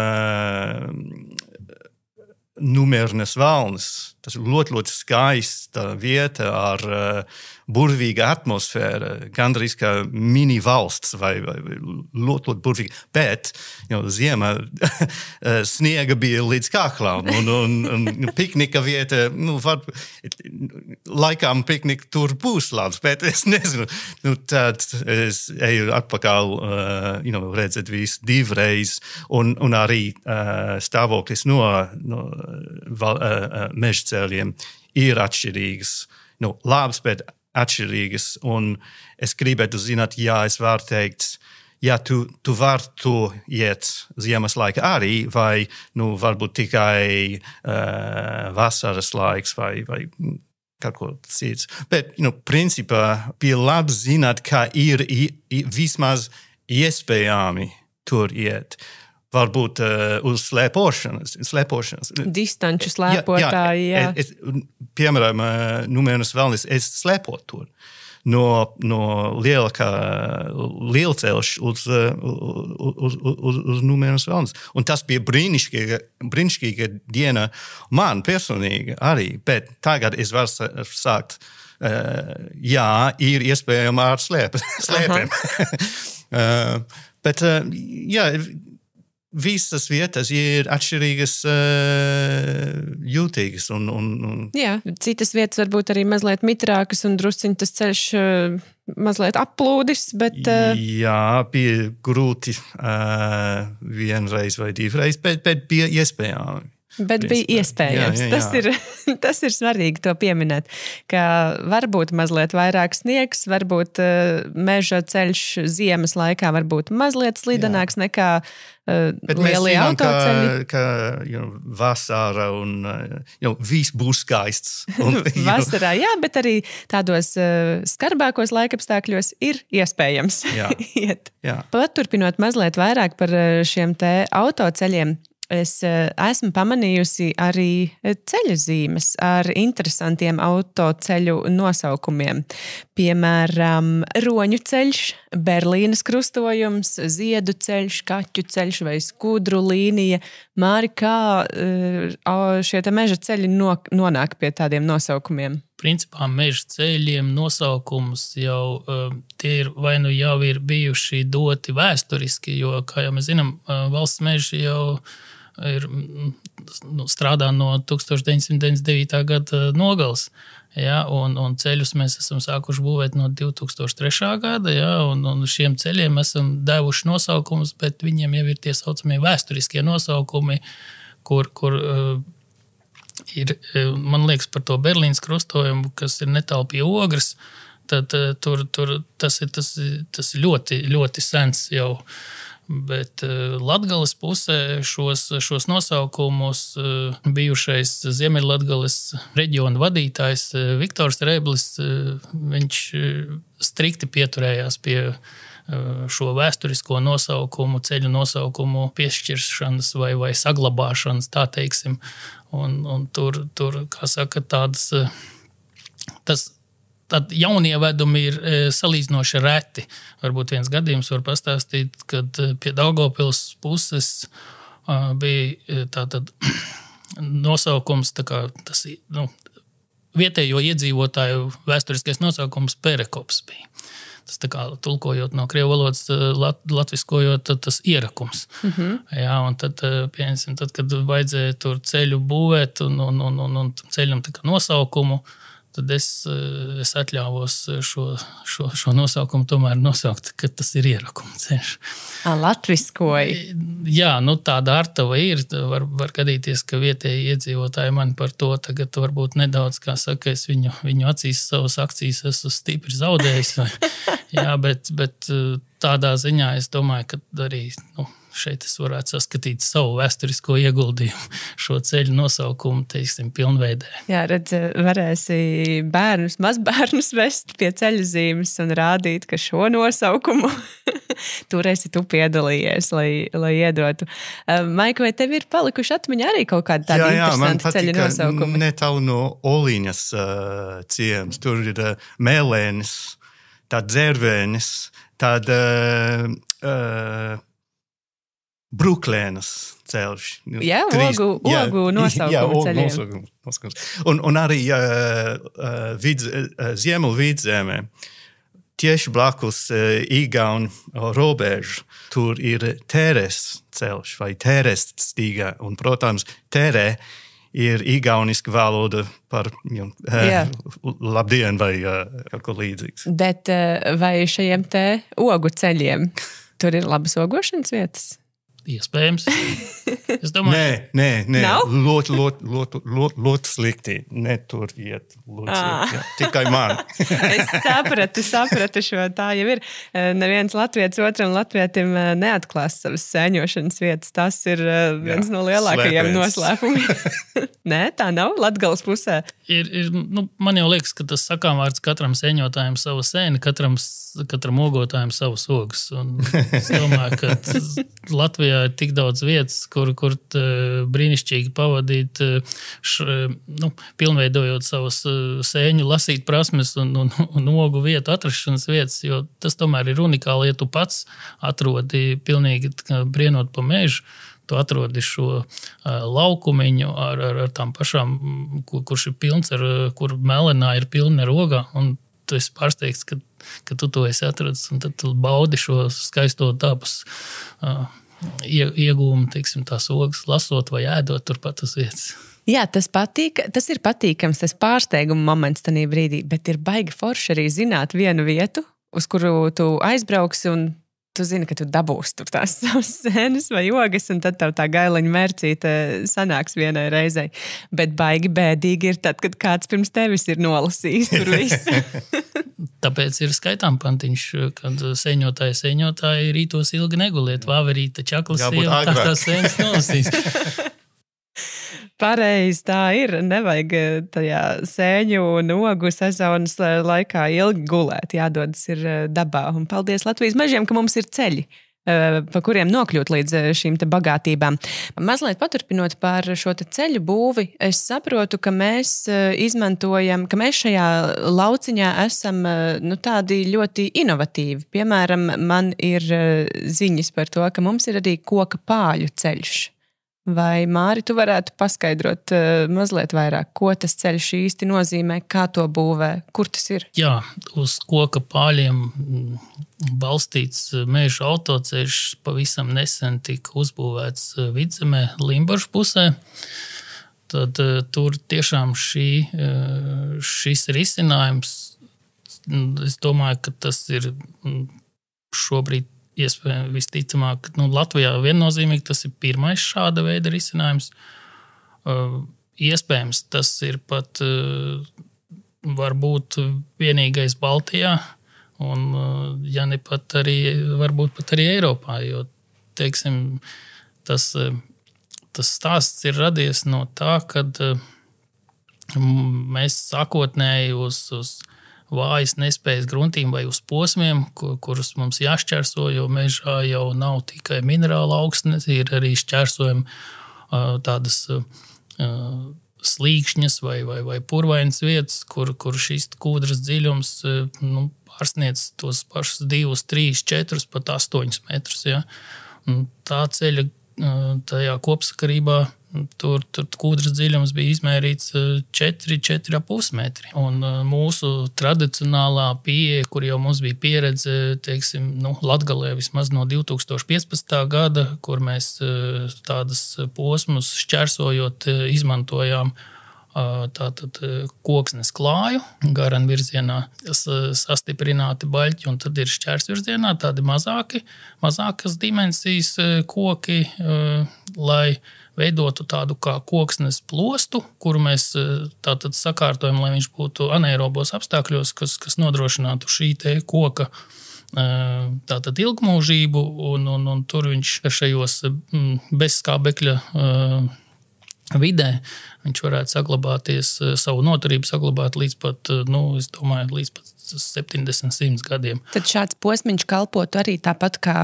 Numērnes valnis. Tas ir ļoti skaista vieta ar burvīga atmosfēra, gandrīz kā mini valsts vai ļoti burvīga. Bet ziemā sniega bija līdz kaklam un piknika vieta, laikam piknika tur būs labs, bet es nezinu. Tad es eju atpakaļ, redzēt visu divreiz un arī stāvoklis no meža ceļiem ir atšķirīgas. Labs, bet atšķirīgas. Un es gribētu zināt, es varu teikt, tu vari to iet ziemas laika arī, vai varbūt tikai vasaras laiks vai kaut ko cits. Bet, principā, bija labi zināt, ka ir vismaz iespējami tur iet. Varbūt uz slēpošanas. Distanču slēpotāji, jā. Piemēram, Numērnes valnis, es slēpotu tur. No lielceļš uz Numērnes valnis. Un tas bija brīnišķīga diena man personīgi arī, bet tagad es varu sākt, ir iespējama ar slēpēm. Bet, visas vietas ir atšķirīgas, jūtīgas. Jā, citas vietas varbūt arī mazliet mitrākas un drusciņ tas ceļš mazliet applūdis, bet... Jā, bija grūti vienreiz vai divreiz, bet bija iespējami. Bet bija iespējams. Jā. Tas ir svarīgi to pieminēt, ka varbūt mazliet vairāk sniegs, varbūt meža ceļš ziemas laikā varbūt mazliet slidenāks nekā lielie autoceļi. Ka vasara un viss būs skaists. Vasarā, jā, bet arī tādos skarbākos laikapstākļos ir iespējams iet. Jā. Paturpinot mazliet vairāk par šiem te autoceļiem, es esmu pamanījusi arī ceļu zīmes ar interesantiem autoceļu nosaukumiem. Piemēram, Roņu ceļš, Berlīnas krustojums, Ziedu ceļš, Kaķu ceļš vai Skudru līnija. Māri, kā šie te meža ceļi nonāk pie tādiem nosaukumiem? principā meža ceļiem nosaukums jau tie ir vai nu jau ir bijuši doti vēsturiski, jo, kā jau mēs zinām, valsts meži jau ir strādā no 1999. Gada nogales. Ja, un ceļus mēs esam sākuši būvēt no 2003. Gada, ja, un šiem ceļiem esam devuši nosaukumus, bet viņiem jau ir tie saucamie vēsturiskie nosaukumi, kur ir, man liekas, par to Berlīnas krustojumu, kas ir netālu pie Ogres, tad tur tas ir ļoti, ļoti sens jau. Bet Latgales pusē šos nosaukumus bijušais Ziemeļlatgales reģiona vadītājs Viktors Reblis, viņš strikti pieturējās pie šo vēsturisko nosaukumu, ceļu nosaukumu piešķiršanas vai saglabāšanas, tā teiksim. Un tur, kā saka, Tad jaunievedumi ir salīdzinoši reti. Varbūt viens gadījums var pastāstīt, kad pie Daugavpils puses bija tātad nosaukums, tā kā tas vietējo iedzīvotāju vēsturiskais nosaukums Perekops bija. Tas tā kā tulkojot no krievu valodas, latviskojot, tas ierakums. Jā, un tad, piemēram, kad vajadzēja tur ceļu būvēt un ceļam tā kā nosaukumu, tad es atļāvos šo nosaukumu tomēr nosaukt, ka tas ir ierakuma ceļš. Latviskoji. Jā, tāda artava ir. Var gadīties, ka vietēji iedzīvotāji man par to tagad varbūt nedaudz, kā saka, es viņu acīs savas akcijas esmu stipri zaudējis. Jā, bet tādā ziņā es domāju, ka arī šeit es varētu saskatīt savu vēsturisko ieguldījumu šo ceļu nosaukumu, teiksim, pilnveidē. Jā, redz, varēsi mazbērnus vest pie ceļu zīmes un rādīt, ka šo nosaukumu tur esi tu piedalījies, lai iedotu. Maika, vai tev ir palikuši atmiņā arī kaut kādi tādi interesanti ceļu nosaukumi? Jā, man patika netālu no Oliņas ciems. Tur ir Mēlēnis, tad Dzērvēnis, tad Bruklēnas ceļš. Jā, ogu nosaukumu ceļiem. Un arī Ziemeļvidzemē, tieši blakus Igaunu robežu, tur ir Tēres ceļš vai Tēres stīga. Un, protams, Tērē ir igauniska valoda par labdien vai kaut ko līdzīgs. Bet vai šajiem te ogu ceļiem tur ir labas ogošanas vietas? Iespējams. Es domāju, Nē. Ļoti slikti. Ne tur iet. Tikai man. Es sapratu šo. Tā jau ir. Neviens latvietis otram latvietim neatklās savas sēņošanas vietas. Tas ir viens no lielākajiem noslēpumiem. Nē, tā nav Latgales pusē. Man jau liekas, ka tas sakāmvārds katram sēņotājiem savu sēni, katram ogotājiem savus ogas. Un es domāju, ka Latvijā ir tik daudz vietas, kur brīnišķīgi pavadīt, pilnveidojot savus sēņu lasīt prasmes un ogu vietu atrašanas vietas, jo tas tomēr ir unikāli, ja tu pats atrodi pilnīgi brienot pa mežu, tu atrodi šo laukumiņu ar tām pašām, kurš ir pilns, kur melenā ir pilna ar ogā, un tu esi pārsteigts, ka tu to esi atradis, un tad tu baudi šo skaisto dabas iegūmu, teiksim, tās ogas lasot vai ēdot turpat uz vietas. Jā, tas ir patīkams, tas pārsteiguma moments tajā brīdī, bet ir baigi forši arī zināt vienu vietu, uz kuru tu aizbrauksi un tu zini, ka tu dabūsi tur tās savas sēnes vai ogas, un tad tev tā gaileņa mērcīte sanāks vienai reizei. Bet baigi bēdīgi ir tad, kad kāds pirms tevis ir nolasījis tur visu. Tāpēc ir skaitām pantiņš, kad sēņotāji rītos ilgi neguliet, vāverīte, čaklas sieva, tās sēnes nolasīs. Pareizi, tā ir. Nevajag tajā sēņu un ogu sezonas laikā ilgi gulēt. Jādodas ir dabā. Un paldies Latvijas mežiem, ka mums ir ceļi, pa kuriem nokļūt līdz šīm te bagātībām. Mazliet paturpinot par šo te ceļu būvi, es saprotu, ka mēs izmantojam, ka mēs šajā lauciņā esam tādi ļoti inovatīvi. Piemēram, man ir ziņas par to, ka mums ir arī koka pāļu ceļš. Vai, Māri, tu varētu paskaidrot mazliet vairāk, ko tas ceļš īsti nozīmē, kā to būvē, kur tas ir? Jā, uz koka pāļiem balstīts meža autoceļš pavisam nesen tika uzbūvēts Vidzemē, Limbažu pusē. Tad tur tiešām šis risinājums, es domāju, ka tas ir šobrīd iespējams visticamāk, Latvijā viennozīmīgi tas ir pirmais šāda veida risinājums. Iespējams, tas ir pat varbūt vienīgais Baltijā, un ja ne pat arī, varbūt pat arī Eiropā, jo, teiksim, tas stāsts ir radies no tā, kad mēs sākotnēji uz vājas nespējas gruntīm vai uz posmiem, kurus mums jāšķērso, jo mežā jau nav tikai minerāla augsnes, ir arī šķērsojumi tādas slīkšņas vai purvainas vietas, kur šis kūdras dziļums pārsniedz tos pašus 2, 3, 4, pat 8 metrus. Ja? Tā ceļa tajā kopsakarībā tur kūdras dziļums bija izmērīts 4,5 metri. Un mūsu tradicionālā pieeja, kur jau mums bija pieredze, teiksim, Latgalē vismaz no 2015. gada, kur mēs tādas posmus šķērsojot izmantojām tātad koksnes klāju garan virzienā, sastiprināti baļķi, un tad ir šķērsvirzienā tādi mazākas dimensijas koki, lai veidotu tādu kā koksnes plostu, kuru mēs tātad sakārtojam, lai viņš būtu anaerobos apstākļos, kas nodrošinātu šī te koka tātad ilgmūžību, un tur viņš šajos bezskābekļa vidē viņš varētu saglabāties, savu noturību saglabāt līdz pat, es domāju, līdz pat 70-100 gadiem. Tad šāds posmiņš kalpotu arī tāpat kā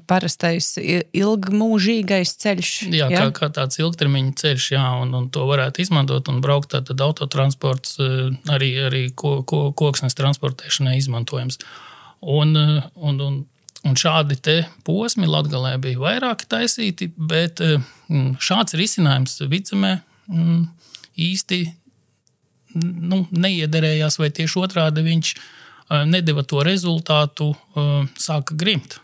parastais ilgmūžīgais ceļš. Jā, kā tāds ilgtermiņa ceļš, jā, un to varētu izmantot un braukt, tātad autotransports arī koksnes transportēšanai izmantojams. Un šādi te posmi Latgalē bija vairāki taisīti, bet šāds risinājums Vidzemē īsti neiederējās, vai tieši otrādi viņš nedeva to rezultātu, sāka grimt.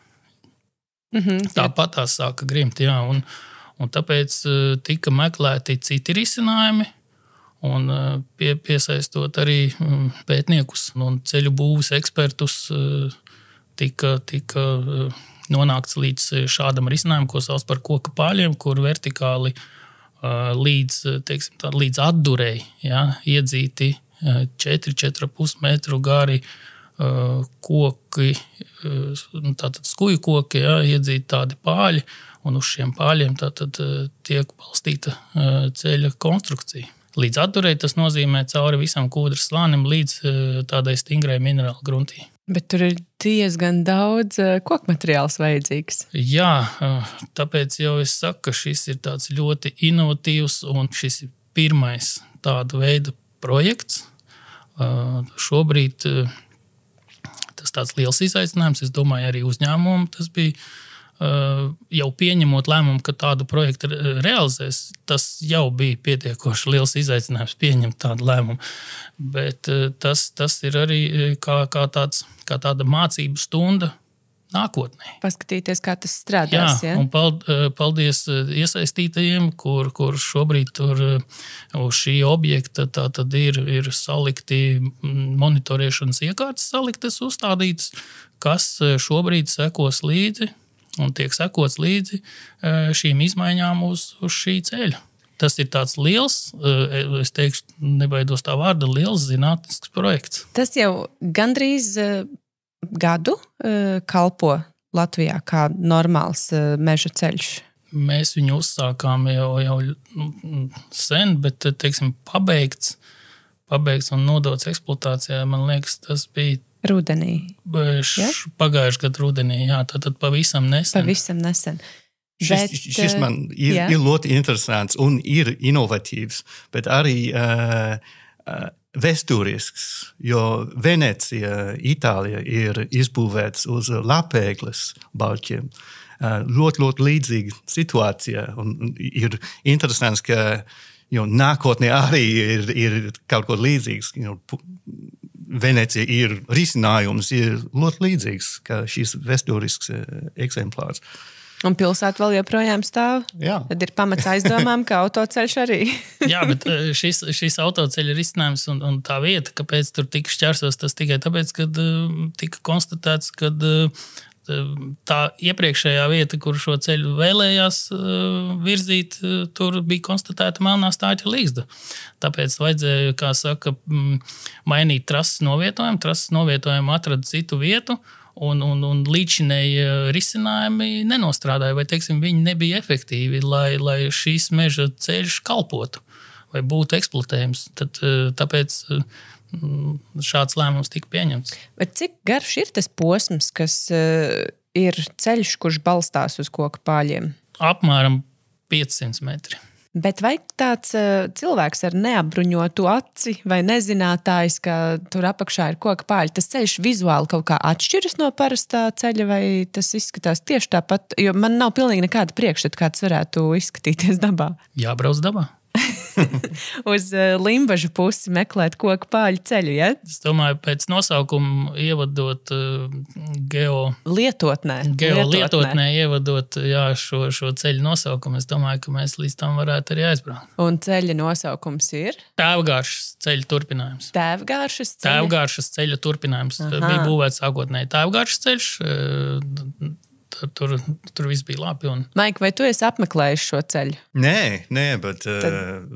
Tāpat tās sāka grimt, jā, un tāpēc tika meklēti citi risinājumi, un piesaistot arī pētniekus un ceļu būves ekspertus, tika nonākts līdz šādam risinājumam, ko sauc par koka pāļiem, kur vertikāli līdz atdurei, ja, iedzīti 4,5 metru gari koki, tātad skuju koki, ja, iedzīti tādi pāļi, un uz šiem pāļiem tātad tiek balstīta ceļa konstrukcija. Līdz atdurei tas nozīmē cauri visam kūdras slānim līdz tādai stingrai minerāla gruntī. Bet tur ir diezgan daudz kokmateriāls vajadzīgs. Jā, tāpēc jau es saku, ka šis ir tāds ļoti inovatīvs un šis ir pirmais tāda veida projekts. Šobrīd tas tāds liels izaicinājums, es domāju, arī uzņēmumam tas bija. Jau pieņemot lēmumu, ka tādu projektu realizēs, tas jau bija pietiekoši liels izaicinājums pieņemt tādu lēmumu. Bet tas ir arī kā tāda mācību stunda nākotnē. Paskatīties, kā tas strādās. Jā, un paldies iesaistītajiem, kur šobrīd tur uz šī objekta tātad ir salikti monitorēšanas iekārtas saliktas, uzstādītas, kas šobrīd sekos līdzi un tiek sekots līdzi šīm izmaiņām uz šī ceļa. Tas ir tāds liels, es teikšu, nebaidos tā vārda, liels zinātnisks projekts. Tas jau gandrīz gadu kalpo Latvijā kā normāls meža ceļš. Mēs viņu uzsākām jau sen, bet, teiksim, pabeigts un nodots eksploatācijā, man liekas, tas bija rudenī. Pagājušajā gadā rudenī, jā, tātad pavisam nesen. Šis man ir ļoti interesants un ir inovatīvs, bet arī vēsturisks, jo Venecija, Itālija ir izbūvēts uz lapēkles balķiem. ļoti, ļoti līdzīga situācija. Un ir interesants, ka nākotnē arī ir kaut ko līdzīgs. Venecija ir risinājums, ir ļoti līdzīgs kā šis vēsturisks eksemplārs. Un pilsēta vēl joprojām stāv. Jā. Tad ir pamats aizdomām, ka autoceļš arī. Jā, bet šis autoceļa risinājums un tā vieta, kāpēc tur tika šķērsos, tas tikai tāpēc, ka tika konstatēts, ka tā iepriekšējā vieta, kur šo ceļu vēlējās virzīt, tur bija konstatēta melnā stāķa līgzda. Tāpēc vajadzēja, kā saka, mainīt trases novietojumu. Trases novietojumu atrada citu vietu, un līdzinēji risinājumi nenostrādāja, vai, teiksim, viņi nebija efektīvi, lai šīs meža ceļš kalpotu vai būtu eksploatējams. Tāpēc šāds lēmums tika pieņemts. Bet cik garš ir tas posms, kas ir ceļš, kurš balstās uz koku pāļiem? Apmēram 500 metri. Bet vai tāds cilvēks ar neapbruņotu aci vai nezinātājs, ka tur apakšā ir koka pāļi, tas ceļš vizuāli kaut kā atšķiras no parastā ceļa, vai tas izskatās tieši tāpat? Jo man nav pilnīgi nekāda priekšstata, kā tas varētu izskatīties dabā. Jābrauc dabā. Uz Limbažu pusi meklēt koku pāļu ceļu, ja? Es domāju, pēc nosaukuma ievadot lietotnē ievadot šo ceļu nosaukumu, es domāju, ka mēs līdz tam varētu arī aizbraukt. Un ceļa nosaukums ir? Tēvgāršas ceļa turpinājums. Tēvgāršas ceļa turpinājums. Aha. Bija būvēts sākotnēji Tēvgāršas ceļš, tur viss bija labi. Maik, vai tu esi apmeklējis šo ceļu? Nē, bet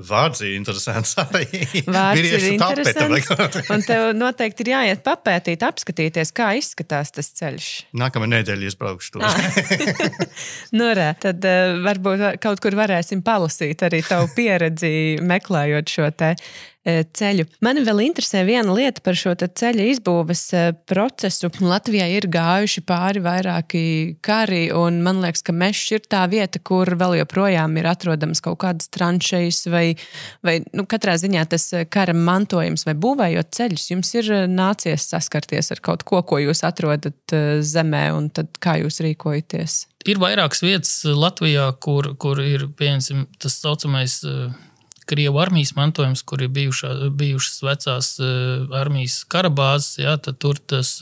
vārds ir interesants arī. Vārds ir interesants, un tev noteikti ir jāiet papētīt, apskatīties, kā izskatās tas ceļš. Nākamā nedēļa izbraukšu to. Tad varbūt kaut kur varēsim palasīt arī tavu pieredzi, meklējot šo te ceļu. Mani vēl interesē viena lieta par šo ceļa izbūves procesu. Latvijā ir gājuši pāri vairāki kari, un man liekas, ka mežs ir tā vieta, kur vēl joprojām ir atrodams kaut kādas tranšejas vai katrā ziņā tas kara mantojums vai būvējot ceļus. Jums ir nācies saskarties ar kaut ko jūs atrodat zemē, un tad kā jūs rīkojaties? Ir vairākas vietas Latvijā, kur ir, piemēram, tas saucamais Krievu armijas mantojums, kur ir bijušas vecās armijas karabāzes, jā, tad tur tas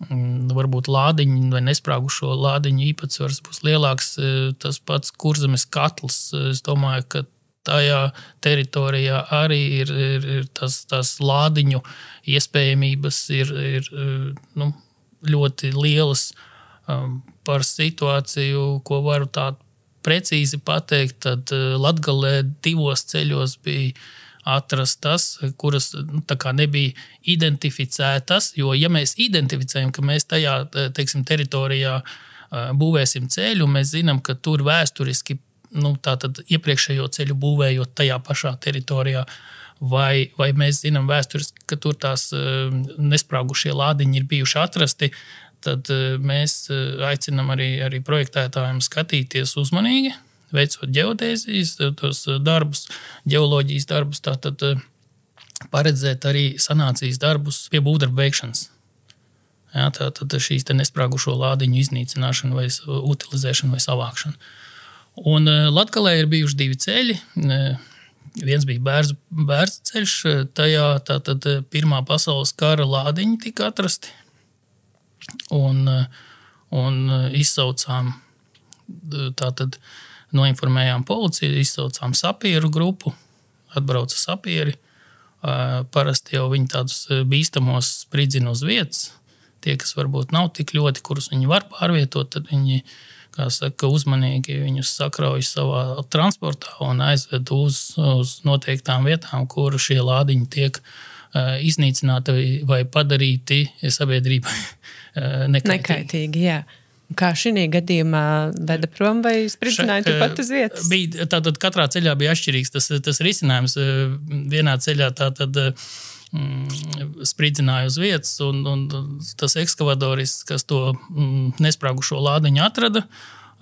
varbūt lādiņu vai nesprāgušo lādiņu īpatsvars būs lielāks. Tas pats Kurzemes katls, es domāju, ka tajā teritorijā arī ir tās lādiņu iespējamības ir ļoti lielas. Par situāciju, ko varu tādu precīzi pateikt, tad Latgalē 2 ceļos bija atrastas, kuras tā kā nebija identificētas, jo ja mēs identificējam, ka mēs tajā, teiksim, teritorijā būvēsim ceļu, mēs zinām, ka tur vēsturiski, tātad iepriekšējo ceļu būvējot tajā pašā teritorijā, vai mēs zinām vēsturiski, ka tur tās nesprāgušie lādiņi ir bijuši atrasti, tad mēs aicinām arī projektētājiem skatīties uzmanīgi, veicot ģeodēzijas, tos darbus, ģeoloģijas darbus, tātad paredzēt arī sanācijas darbus pie būvdarbu veikšanas. Jā, tātad šīs te nesprāgušo lādiņu iznīcināšana vai utilizēšana vai savākšana. Un Latgalē ir bijuši 2 ceļi. Viens bija Bērzu ceļš, tajā tātad Pirmā pasaules kara lādiņi tika atrasti. Un izsaucām, tātad noinformējām policiju, izsaucām sapieru grupu, atbrauca sapieri. Parasti jau viņi tādus bīstamos spridzina uz vietas. Tie, kas varbūt nav tik ļoti, kurus viņi var pārvietot, tad viņi, kā saka, uzmanīgi viņus sakrauj savā transportā un aizved uz noteiktām vietām, kur šie lādiņi tiek iznīcināti vai padarīti sabiedrībai nekaitīgi. Jā. Kā šī gadījumā veda prom vai spridzināja turpat uz vietas? Tātad katrā ceļā bija atšķirīgs tas risinājums. Vienā ceļā tātad spridzināja uz vietas, un tas ekskavatoris, kas to nesprāgušo lādiņu atrada,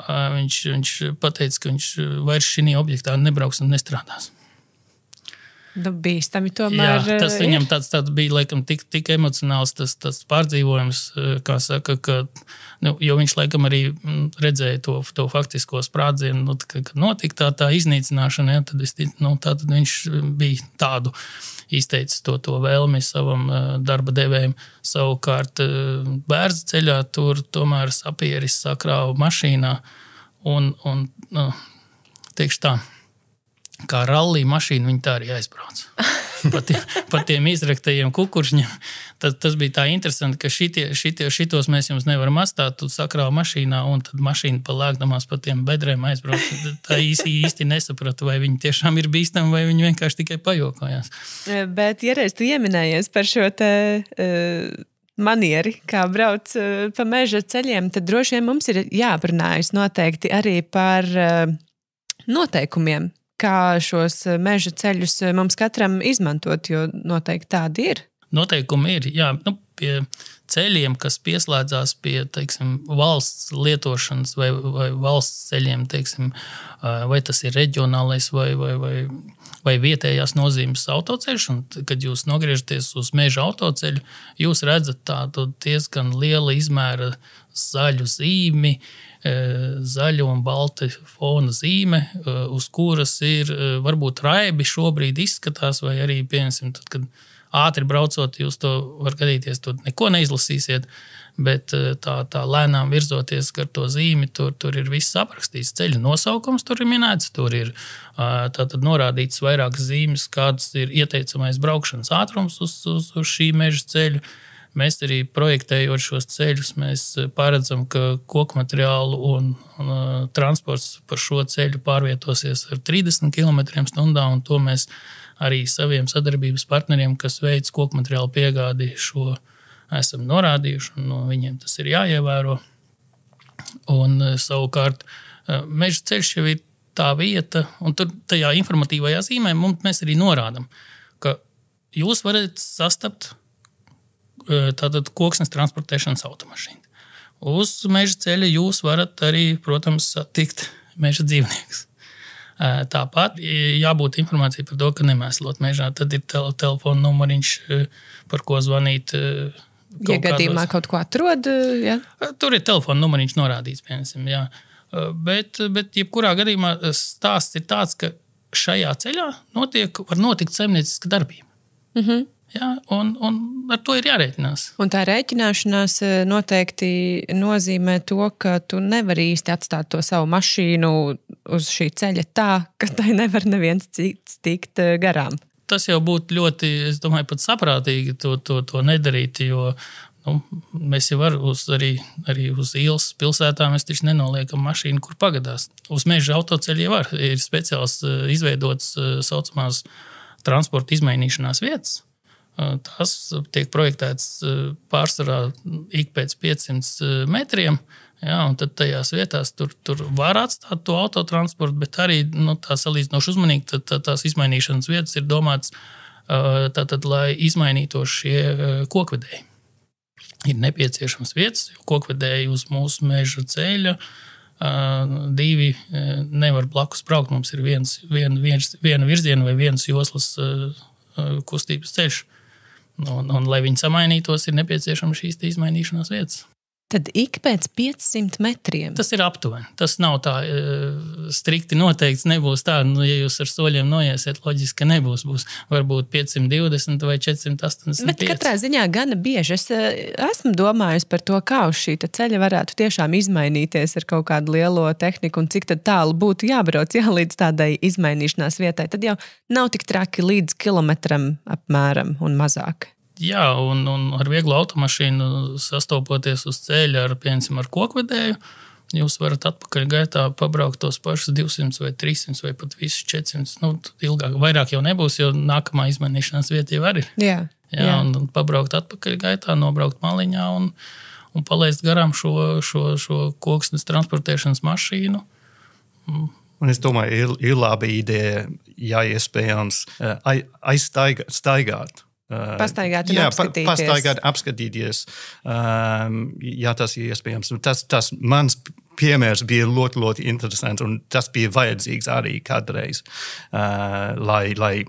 viņš pateica, ka viņš vairs šī objektā nebrauks un nestrādās. Bīstami tomēr. Jā, tas viņam tāds bija, laikam, tik emocionāls tas pārdzīvojums, kā saka, ka, jo viņš, laikam, arī redzēja to faktisko sprādzienu, kad notika tā iznīcināšana, ja, tad viņš bija tādu izteicis to vēlmi savam darba devējam. Savukārt Bērza ceļā tur tomēr sapieris sakrāva mašīnā un teikšu tā, kā rallija mašīna, viņi tā arī aizbrauc. Pa tiem izraktajiem kukuršņiem. Tas bija tā interesanti, ka šitos mēs jums nevaram atstāt, tu sakrāvi mašīnā, un tad mašīna pa lēkdamās pa tiem bedrēm aizbrauc. Tā īsti nesapratu, vai viņi tiešām ir bīstami, vai viņi vienkārši tikai pajokojās. Bet, ja reiz tu ieminējies par šo te manieri, kā brauc pa meža ceļiem, tad droši vien mums ir jāaprunājas noteikti arī par noteikumiem, kā šos meža ceļus mums katram izmantot, jo noteikti tādi ir. Noteikumi ir, jā. Pie ceļiem, kas pieslēdzās pie, teiksim, valsts lietošanas vai valsts ceļiem, teiksim, vai tas ir reģionālais vai vietējās nozīmes autoceļš, un kad jūs nogriežaties uz meža autoceļu, jūs redzat tādu diezgan liela izmēra zaļu zīmi, zaļu un balti fona zīme, uz kuras ir varbūt raibi šobrīd izskatās, vai arī, piemēram, tad, kad ātri braucot, jūs to var gadīties, to neko neizlasīsiet, bet tā lēnām virzoties gar to zīmi, tur ir viss aprakstīts. Ceļa nosaukums tur ir minēts, tur ir tātad norādīts vairākas zīmes, kāds ir ieteicamais braukšanas ātrums uz šī meža ceļu. Mēs arī projektējot šos ceļus, mēs paredzam, ka kokmateriālu un transports par šo ceļu pārvietosies ar 30 km/h, un to mēs arī saviem sadarbības partneriem, kas veic kokmateriālu piegādi, šo esam norādījuši, un no viņiem tas ir jāievēro. Un savukārt meža ceļš jau ir tā vieta, un tur tajā informatīvajā zīmē mēs arī norādam, ka jūs varat sastapt tātad koksnes transportēšanas automašīnu. Uz meža ceļa jūs varat arī, protams, satikt meža dzīvniekus. Tāpat jābūt informācija par to, ka nemēslot mežā. Tad ir telefona numuriņš, par ko zvanīt. Ja gadījumā kaut ko atrod, ja? Tur ir telefona numuriņš norādīts, piemēram, jā. Bet jebkurā gadījumā stāsts ir tāds, ka šajā ceļā var notikt saimnieciska darbība. Mhm. Ja, un ar to ir jārēķinās. Un tā rēķināšanās noteikti nozīmē to, ka tu nevari īsti atstāt to savu mašīnu uz šī ceļa tā, ka tai nevar neviens cits tikt garām. Tas jau būtu ļoti, es domāju, pat saprātīgi to nedarīt, jo mēs jau arī uz ielas pilsētā mēs taču nenoliekam mašīnu, kur pagadās. Uz meža autoceļa jau ir speciāls izveidots saucamās transporta izmainīšanās vietas. Tas tiek projektēts pārsvarā ik pēc 500 metriem, ja, un tad tajās vietās tur var atstāt to autotransportu, bet arī tā salīdzinoši uzmanīgi, tās izmainīšanas vietas ir domāts tātad, lai izmainītos šie kokvedēji. Ir nepieciešams vietas, jo kokvedēji uz mūsu meža ceļa divi nevar blakus braukt. Mums ir viena virziena vai vienas joslas kustības ceļš. Un lai viņi samainītos, ir nepieciešama šīs izmainīšanās vietas. Tad ik pēc 500 metriem? Tas ir aptuveni. Tas nav tā strikti noteikts. Nebūs tā, ja jūs ar soļiem noiesiet, loģiski, ka nebūs. Būs varbūt 520 vai 485. Bet katrā ziņā gana bieži. Es esmu domājusi par to, kā uz šī ceļa varētu tiešām izmainīties ar kaut kādu lielo tehniku un cik tad tālu būtu jābrauc līdz tādai izmainīšanās vietai. Tad jau nav tik traki līdz kilometram apmēram un mazāk. Jā, un ar vieglu automašīnu sastopoties uz ceļa ar kokvedēju, jūs varat atpakaļ gaitā pabraukt tos pašus 200 vai 300 vai pat visus 400. Ilgāk, vairāk jau nebūs, jo nākamā izmainīšanās vieta jau arī ir. Jā. Un pabraukt atpakaļ gaitā, nobraukt maliņā un palaist garām šo koksnes transportēšanas mašīnu. Un es domāju, ir laba ideja, ja iespējams, aizstaigāt. Pastaigāt un apskatīties. Pastaigāt, apskatīties, ja tas ir iespējams. Tas mans piemērs bija ļoti, ļoti interesants, un tas bija vajadzīgs arī kādreiz, lai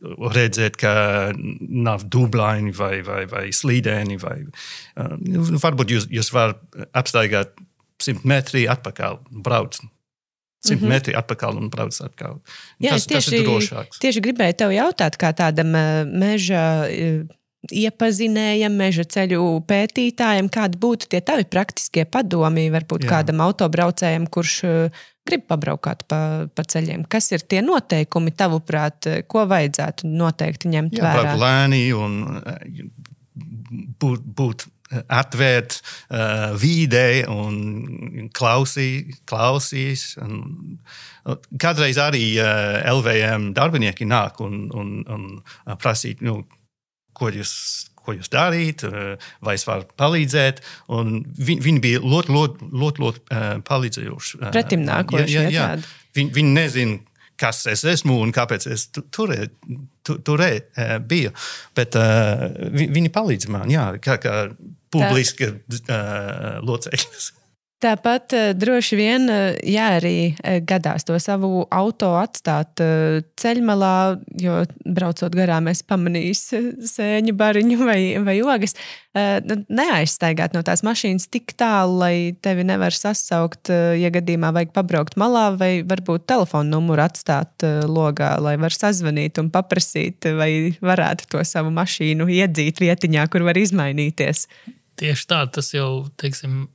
redzēt, ka nav dublaini vai slīdēni. Varbūt jūs varat apstaigāt 100 metri atpakaļ, brauc 100 metri atpakaļ un brauc atkal. Jā, tas ir drošāks. Tieši gribēju tev jautāt, kā tādam meža iepazinējam, meža ceļu pētītājam, kādi būtu tie tavi praktiskie padomi, varbūt kādam autobraucējam, kurš grib pabraukāt pa ceļiem. Kas ir tie noteikumi tavuprāt, ko vajadzētu noteikti ņemt vērā? Braukt lēni un būt atvērt vīdē un klausīs. Kādreiz arī LVM darbinieki nāk un prasīt, ko jūs darīt, vai es varu palīdzēt. Un viņi bija ļoti palīdzējuši. Pretimnākoši, tādi. Viņi nezina, kas es esmu un kāpēc es tur biju. Bet viņi palīdz man, kā publiski locekļus. Tāpat droši vien, arī gadās to savu auto atstāt ceļmalā, jo braucot garām es pamanījis sēņu bariņu vai ogas, neaizstaigāt no tās mašīnas tik tālu, lai tevi nevar sasaukt, ja gadījumā vajag pabraukt malā, vai varbūt telefonu numuru atstāt logā, lai var sazvanīt un paprasīt, vai varētu to savu mašīnu iedzīt vietiņā, kur var izmainīties. Tieši tā, tas jau, teiksim,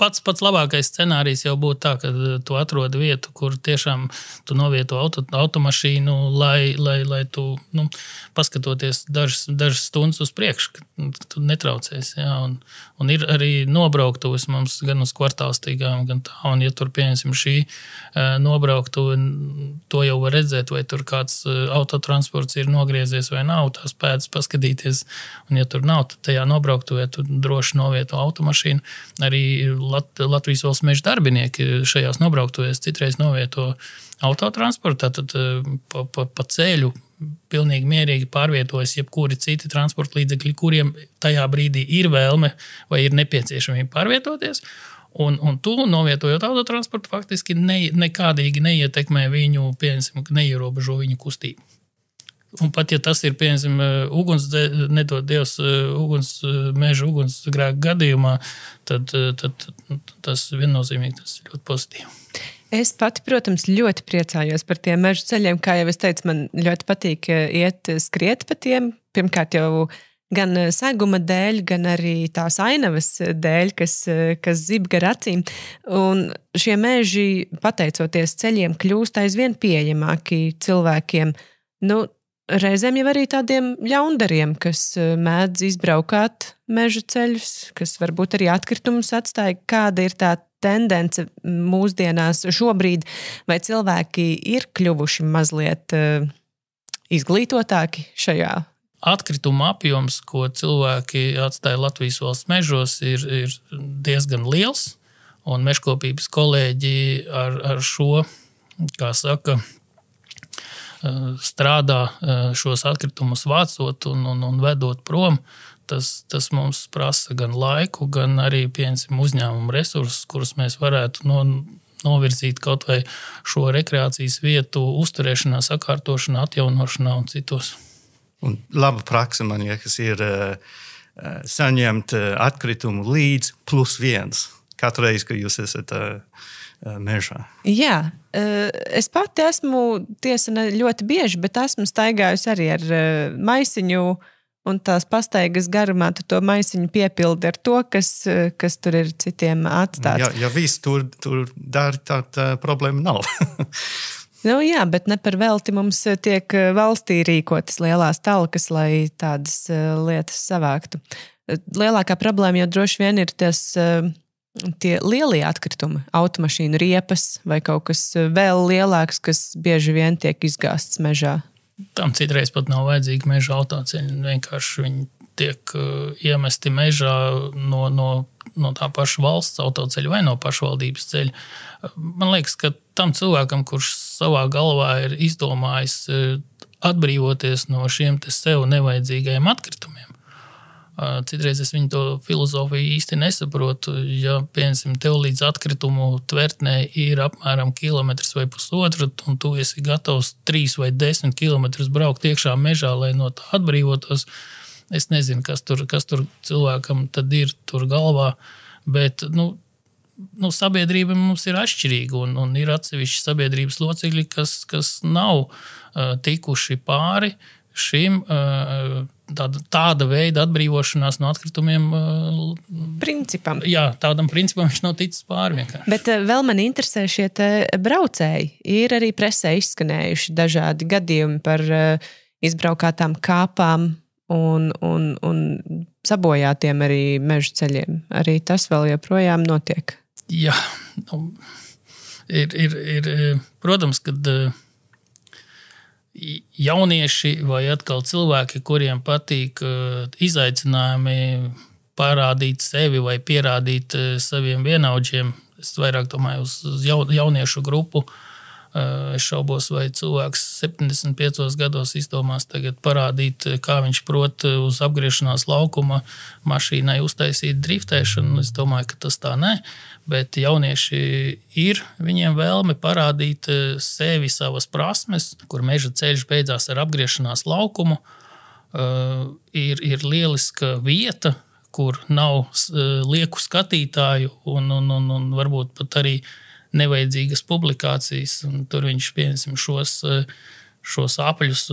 Pats labākais scenārijs jau būtu tā, ka tu atrodi vietu, kur tiešām tu novieto automašīnu, lai tu, paskatoties dažas stundas uz priekšu, ka tu netraucēsi. Jā, un ir arī nobrauktuves mums gan uz kvartālstīgām, gan tā, un ja tur, pieņemsim, šī nobrauktuve, to jau var redzēt, vai tur kāds autotransports ir nogriezies vai nav, tās pēdas paskatīties, un ja tur nav, tad tajā nobrauktuvē tu droši novieto automašīnu. Arī Latvijas valsts meža darbinieki šajās nobrauktuvēs citreiz novieto autotransportu, tad pa ceļu pilnīgi mierīgi pārvietojas jebkuri citi transporta līdzekļi, kuriem tajā brīdī ir vēlme vai ir nepieciešamība pārvietoties. Un tu, novietojot autotransportu, faktiski nekādīgi neietekmē viņu, pieņemsim, neierobežo viņu kustību. Un pat, ja tas ir, piemēram, nedod Dievs, meža ugunsgrēka gadījumā, tad tas viennozīmīgi tas ir ļoti pozitīvi. Es pati, protams, ļoti priecājos par tiem meža ceļiem. Kā jau es teicu, man ļoti patīk iet skriet pa tiem. Pirmkārt jau gan seguma dēļ, gan arī tās ainavas dēļ, kas zib gar acīm. Un šie meži, pateicoties ceļiem, kļūst aizvien pieejamāki cilvēkiem. Reizēm jau arī tādiem ļaundariem, kas mēdz izbraukāt meža ceļus, kas varbūt arī atkritumus atstāja. Kāda ir tā tendence mūsdienās šobrīd, vai cilvēki ir kļuvuši mazliet izglītotāki šajā? Atkrituma apjoms, ko cilvēki atstāja Latvijas valsts mežos, ir diezgan liels, un mežkopības kolēģi ar šo, kā saka, strādā šos atkritumus vācot un vedot prom, tas mums prasa gan laiku, gan arī, pieņemsim, uzņēmumu resursus, kurus mēs varētu novirzīt kaut vai šo rekreācijas vietu uzturēšanā, sakārtošanā, atjaunošanā un citos. Un laba praksa, man liekas, ir saņemt atkritumu līdz +1 katru reizi, kad jūs esat mežā. Jā, es pati esmu tiesa ļoti bieži, bet esmu staigājusi arī ar maisiņu un tās pastaigas garumā, tu to maisiņu piepildi ar to, kas tur ir citiem atstāts. Ja viss tur dara, tad problēma nav. Jā, bet ne par velti mums tiek valstī rīkotas lielās talkas, lai tādas lietas savāktu. Lielākā problēma jau droši vien ir tie lielie atkritumi, automašīnu riepas vai kaut kas vēl lielāks, kas bieži vien tiek izgāsts mežā. Tam citreiz pat nav vajadzīgi meža autoceļi. Vienkārši viņi tiek iemesti mežā no tā paša valsts autoceļa vai no pašvaldības ceļa. Man liekas, ka tam cilvēkam, kurš savā galvā ir izdomājis atbrīvoties no šiem te sev nevajadzīgajiem atkritumiem, Citreiz es viņu to filozofiju īsti nesaprotu. Ja, piemēram, tev līdz atkritumu tvertnē ir apmēram kilometrs vai pusotru, un tu esi gatavs 3 vai 10 kilometrus braukt iekšā mežā, lai no tā atbrīvotos, es nezinu, kas tur cilvēkam tad ir tur galvā, bet, sabiedrība mums ir atšķirīga, un ir atsevišķi sabiedrības locekļi, kas nav tikuši pāri šim tāda veida atbrīvošanās no atkritumiem principam. Jā, tādam principam viņš nav ticis pāri vienkārši. Bet vēl man interesē šie te braucēji. Ir arī presē izskanējuši dažādi gadījumi par izbraukātām kāpām un sabojātiem arī mežu ceļiem. Arī tas vēl joprojām notiek. Jā, ir protams, kad jaunieši vai atkal cilvēki, kuriem patīk izaicinājumi parādīt sevi vai pierādīt saviem vienaudžiem. Es vairāk domāju uz jauniešu grupu. Es šaubos, vai cilvēks 75 gados izdomās tagad parādīt, kā viņš prot uz apgriešanās laukuma mašīnai uztaisīt driftēšanu. Es domāju, ka tas tā ne, bet jaunieši ir viņiem vēlme parādīt sevi, savas prasmes, kur meža ceļš beidzās ar apgriešanās laukumu. Ir lieliska vieta, kur nav lieku skatītāju un varbūt pat arī nevajadzīgas publikācijas, un tur viņš, piemēram, šos apļus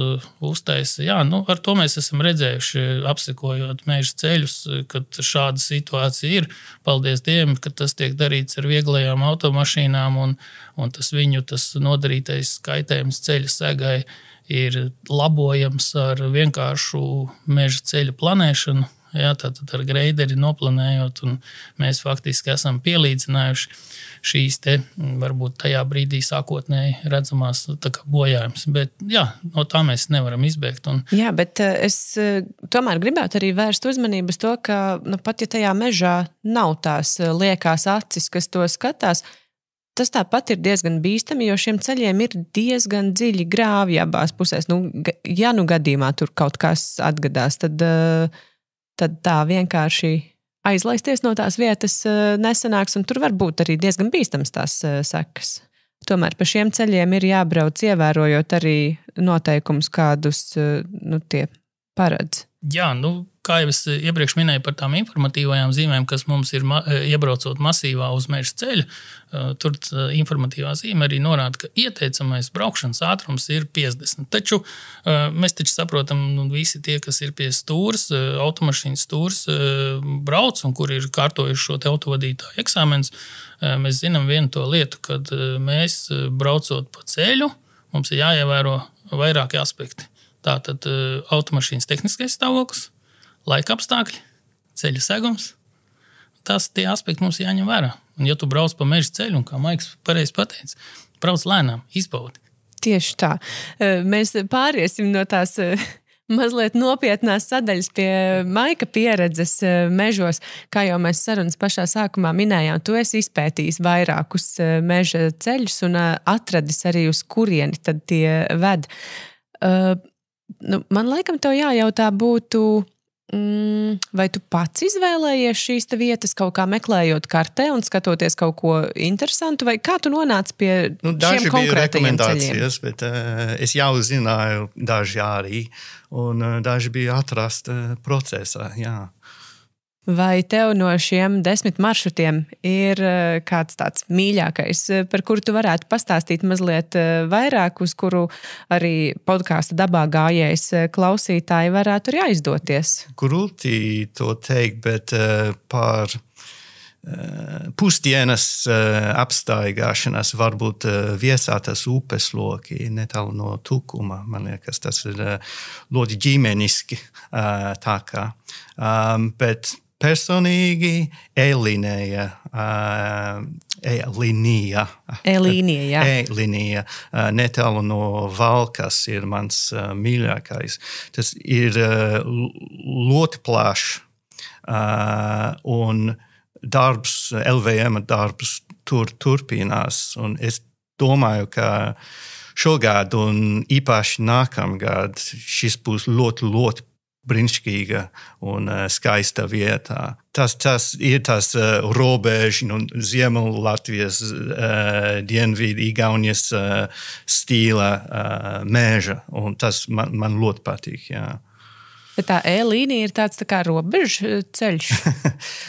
uztaisa. Jā, ar to mēs esam redzējuši, apsekojot meža ceļus, kad šāda situācija ir. Paldies Dievam, ka tas tiek darīts ar vieglajām automašīnām, un tas viņu nodarītais kaitējums ceļa segai ir labojams ar vienkāršu meža ceļa planēšanu. Jā, tātad ar greideri noplanējot, un mēs faktiski esam pielīdzinājuši šīs te, varbūt tajā brīdī sākotnēji redzamās bojājums. Bet jā, no tā mēs nevaram izbēgt. Jā, bet es tomēr gribētu arī vērst uzmanību uz to, ka pat ja tajā mežā nav tās liekās acis, kas to skatās, tas tāpat ir diezgan bīstami, jo šiem ceļiem ir diezgan dziļi grāvji abās pusēs. Ja gadījumā tur kaut kas atgadās, tad tā vienkārši aizlaisties no tās vietas nesanāks, un tur var būt arī diezgan bīstams tās sekas. Tomēr pa šiem ceļiem ir jābrauc, ievērojot arī noteikumus, kādus tie paredz. Jā, kā jau es iepriekš minēju par tām informatīvajām zīmēm, kas mums ir iebraucot masīvā uz meža ceļa, tur informatīvā zīme arī norāda, ka ieteicamais braukšanas ātrums ir 50. Taču mēs saprotam, visi tie, kas ir pie stūras, automašīnas stūras brauc un kur ir kārtojuši šo te autovadītāju eksāmenus, mēs zinām vienu to lietu, kad mēs braucot pa ceļu, mums ir jāievēro vairāki aspekti. Tātad automašīnas tehniskais stāvoklis, laika apstākļi, ceļa segums. Tie aspekti mums jāņem vērā. Un ja tu brauc pa meža ceļu, un kā Maiks pareizi pateica, brauc lēnām, izbaudi. Tieši tā. Mēs pāriesim no tās mazliet nopietnās sadaļas pie Maika pieredzes mežos. Kā jau mēs sarunas pašā sākumā minējām, tu esi izpētījis vairākus meža ceļus un atradis arī, uz kurieni tad tie ved. Man laikam tev jājautā būtu, vai tu pats izvēlējies šīs vietas kaut kā meklējot kartē un skatoties kaut ko interesantu, vai kā tu nonāci pie šiem konkrētajiem ceļiem? Bet es jau zināju daži arī, un daži bija atrast procesā, jā. Vai tev no šiem 10 maršrutiem ir kāds tāds mīļākais, par kuru tu varētu pastāstīt mazliet vairāk, uz kuru arī podkāsta dabā gājējs klausītāji varētu arī aizdoties? Grūti to teikt, bet par pusdienas apstaigāšanas varbūt Viesātas upes loki netālu no Tukuma. Man liekas, tas ir ļoti ģimeniski tā kā. Bet personīgi E-līnija, netālu no Valkas ir mans mīļākais. Tas ir ļoti plašs un darbs, LVM darbs turpinās. Un es domāju, ka šogad un īpaši nākamgad šis būs ļoti brīnišķīga un skaista vietā. Tas ir tas robežs, Ziemel Latvijas, Dienvidu Igaunijas stila meža, un tas man ļoti patīk, jā. Bet tā E-līnija ir tāds tā kā robežu ceļš.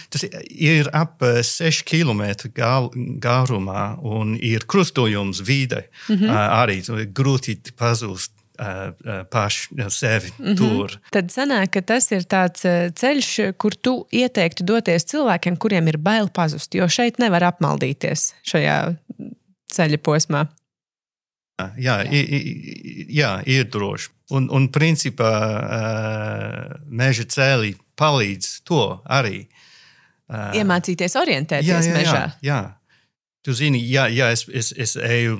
Tas ir ap 6 kilometru garumā, un ir krustojums vidē. Arī grūti pazūst paši sevi tur. Tad sanāk, ka tas ir tāds ceļš, kur tu ieteiktu doties cilvēkiem, kuriem ir bail pazust, jo šeit nevar apmaldīties šajā ceļa posmā. Jā, ir droši. Un principā meža ceļi palīdz to arī. Iemācīties orientēties mežā. Jā. Tu zini, ja es eju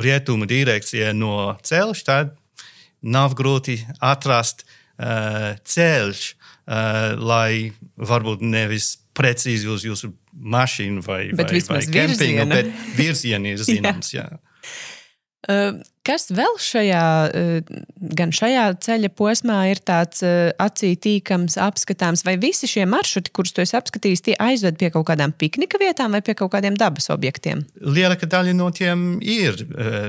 rietumu direkcijā no ceļš, tad nav grūti atrast ceļš, lai varbūt nevis precīzi uz jūsu mašīnu vai kempingu, bet virzieni ir zināms. Jā. Kas vēl gan šajā ceļa posmā ir tāds acī tīkams, apskatāms, vai visi šie maršruti, kurus tu esi apskatījis, tie aizved pie kaut kādām piknika vietām vai pie kaut kādiem dabas objektiem? Lielākā daļa no tiem ir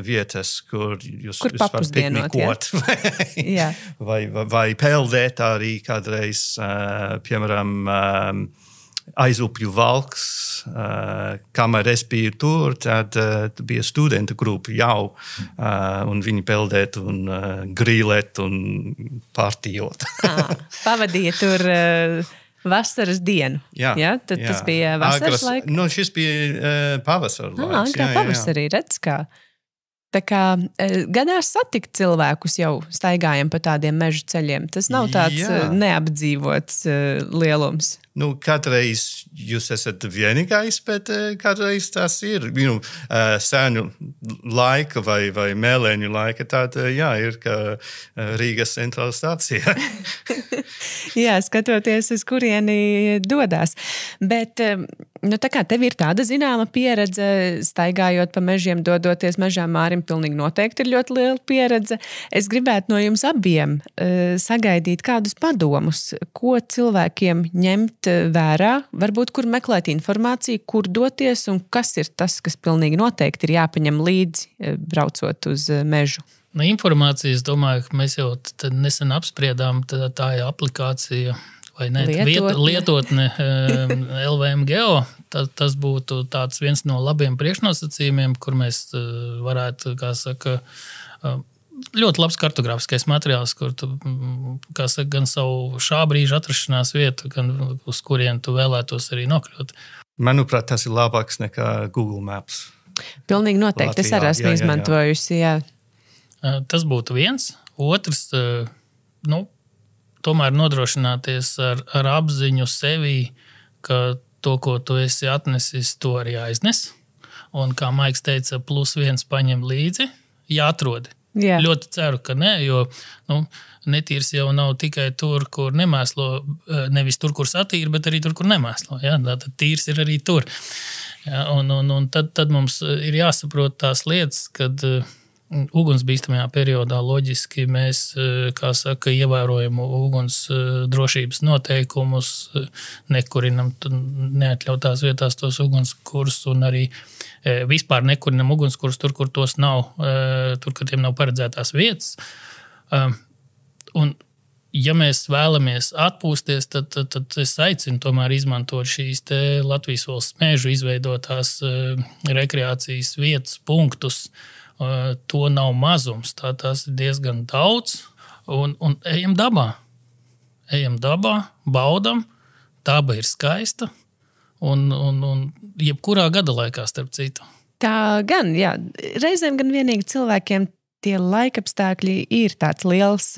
vietas, kur jūs varat piknikot vai peldēt arī kādreiz, piemēram, Aizupju valks, kamēr es biju tur, tad bija studentu grupa jau, un viņi peldēt un grīlēt un partijot. Pavadīja tur vasaras dienu. Jā. Tad tas bija vasaras laiks? Šis bija pavasara laiks. Agrā pavasarī, redz kā. Tā kā gadās satikt cilvēkus jau staigājam pa tādiem meža ceļiem. Tas nav tāds neapdzīvots lielums. Kādreiz jūs esat vienīgais, bet kādreiz tas ir senu laika vai mēlēņu laika. Tad, ir kā Rīgas centrāla stācija. Jā, skatoties, uz kurieni dodās. Bet, tā kā tev ir tāda zināma pieredze, staigājot pa mežiem, dodoties mežā, Mārim pilnīgi noteikti ir ļoti liela pieredze. Es gribētu no jums abiem sagaidīt kādus padomus, ko cilvēkiem ņemt vērā, varbūt kur meklēt informāciju, kur doties un kas ir tas, kas pilnīgi noteikti ir jāpaņem līdzi, braucot uz mežu. Informācijas, domāju, ka mēs jau nesen apspriedām, tā ir aplikācija vai ne, lietotne LVM Geo. Tas būtu tāds viens no labiem priekšnosacījumiem, kur mēs varētu, kā saka, ļoti labs kartogrāfiskais materiāls, kur tu, kā saka, gan savu šā brīža atrašanās vietu, gan uz kurien tu vēlētos arī nokļūt. Manuprāt, tas ir labāks nekā Google Maps. Pilnīgi noteikti. Es arī esmu izmantojusi, jā. Tas būtu viens. Otrs, tomēr nodrošināties ar apziņu sevī, ka to, ko tu esi atnesis, to arī aiznes. Un, kā Maiks teica, +1 paņem līdzi, jāatrodi. Jā. Ļoti ceru, ka ne, jo netīrs jau nav tikai tur, kur nemēslo, nevis tur, kur satīra, bet arī tur, kur nemēslo. Ja? Tātad tīrs ir arī tur. Ja? Un tad mums ir jāsaprot tās lietas, kad ugunsbīstamajā periodā loģiski mēs, kā saka, ievērojam uguns drošības noteikumus, nekurinam neatļautās vietās tos ugunskurus un arī vispār nekurinam ugunskurus tur, kur tos nav, tur, kur tiem nav paredzētās vietas. Un, ja mēs vēlamies atpūsties, tad es aicinu tomēr izmantot šīs te Latvijas valsts mežu izveidotās rekreācijas vietas punktus. To nav mazums, tās ir diezgan daudz, un ejam dabā. Ejam dabā, baudam, daba ir skaista, un jebkurā gada laikā, starp citu. Tā gan, jā. Reizēm gan vienīgi cilvēkiem tie laikapstākļi ir tāds liels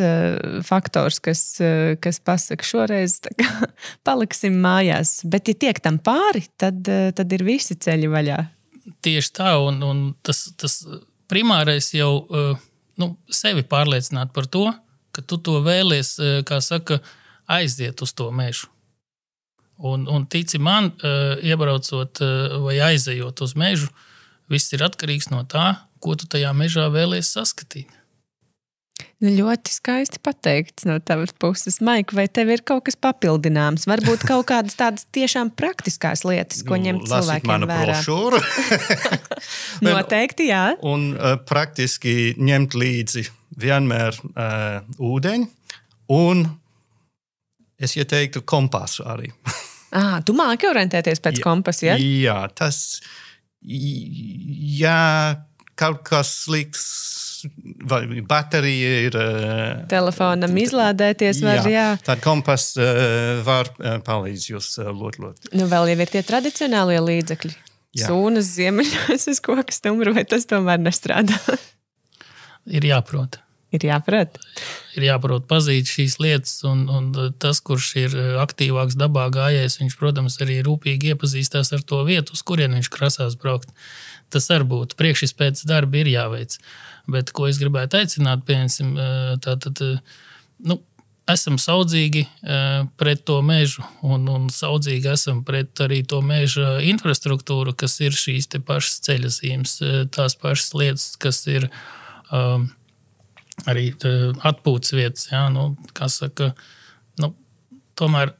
faktors, kas pasaka šoreiz, tā kā paliksim mājās. Bet, ja tiek tam pāri, tad ir visi ceļi vaļā. Tieši tā, un tas primārais jau sevi pārliecināt par to, ka tu to vēlies, kā saka, aiziet uz to mežu. Un tici man, iebraucot vai aizejot uz mežu, viss ir atkarīgs no tā, ko tu tajā mežā vēlies saskatīt. Ļoti skaisti pateikts no tavas puses. Maika, vai tev ir kaut kas papildināms? Varbūt kaut kādas tādas tiešām praktiskās lietas, ko ņemt cilvēkiem vērā? Brošūru. Noteikti, jā. Un praktiski ņemt līdzi vienmēr ūdeņu un es ieteiktu kompasu arī. Tu māki orientēties pēc kompasa, ja? Jā, tas, kaut kas slikts, vai baterija ir... Telefonam izlādēties var, jā. Tad kompas var palīdz jūs ļoti. Nu, vēl jau ir tie tradicionālie līdzekļi. Jā. Sūnas ziemeļos uz koka stumbru, vai tas tomēr nestrādā? Ir jāprot. Ir jāprot pazīt šīs lietas, un tas, kurš ir aktīvāks dabā gājējs, viņš, protams, arī rūpīgi iepazīstās ar to vietu, uz kurien viņš krasās braukt. Tas arī būtu. Priekšizpētes darbi ir jāveic. Bet, ko es gribētu aicināt, piemēram, tātad, esam saudzīgi pret to mežu, un saudzīgi esam pret arī to meža infrastruktūru, kas ir šīs te pašas ceļazīmes, tās pašas lietas, kas ir arī atpūtas vietas. Ja? Kā saka, tomēr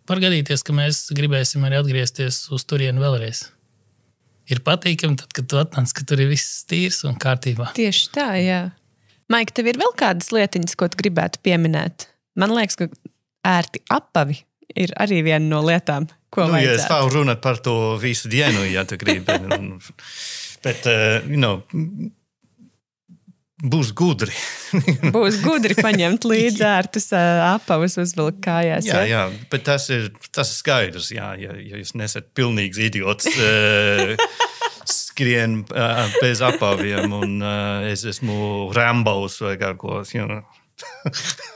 var gadīties, ka mēs gribēsim arī atgriezties uz turieni vēlreiz. Ir patīkami, tad, kad tu atnāc, ka tur ir viss tīrs un kārtībā. Tieši tā, jā. Maika, tev ir vēl kādas lietiņas, ko tu gribētu pieminēt? Man liekas, ka ērti apavi ir arī viena no lietām, ko vajadzētu. Ja es varu runāt par to visu dienu, ja tu gribi. Bet, būs gudri. Būs gudri paņemt līdzi ērtus apavus, uzvilkt kājās. Jā, bet tas ir skaidrs, ja jūs nesat pilnīgs idiots skrien bez apaviem un es esmu Rambos vai kaut ko.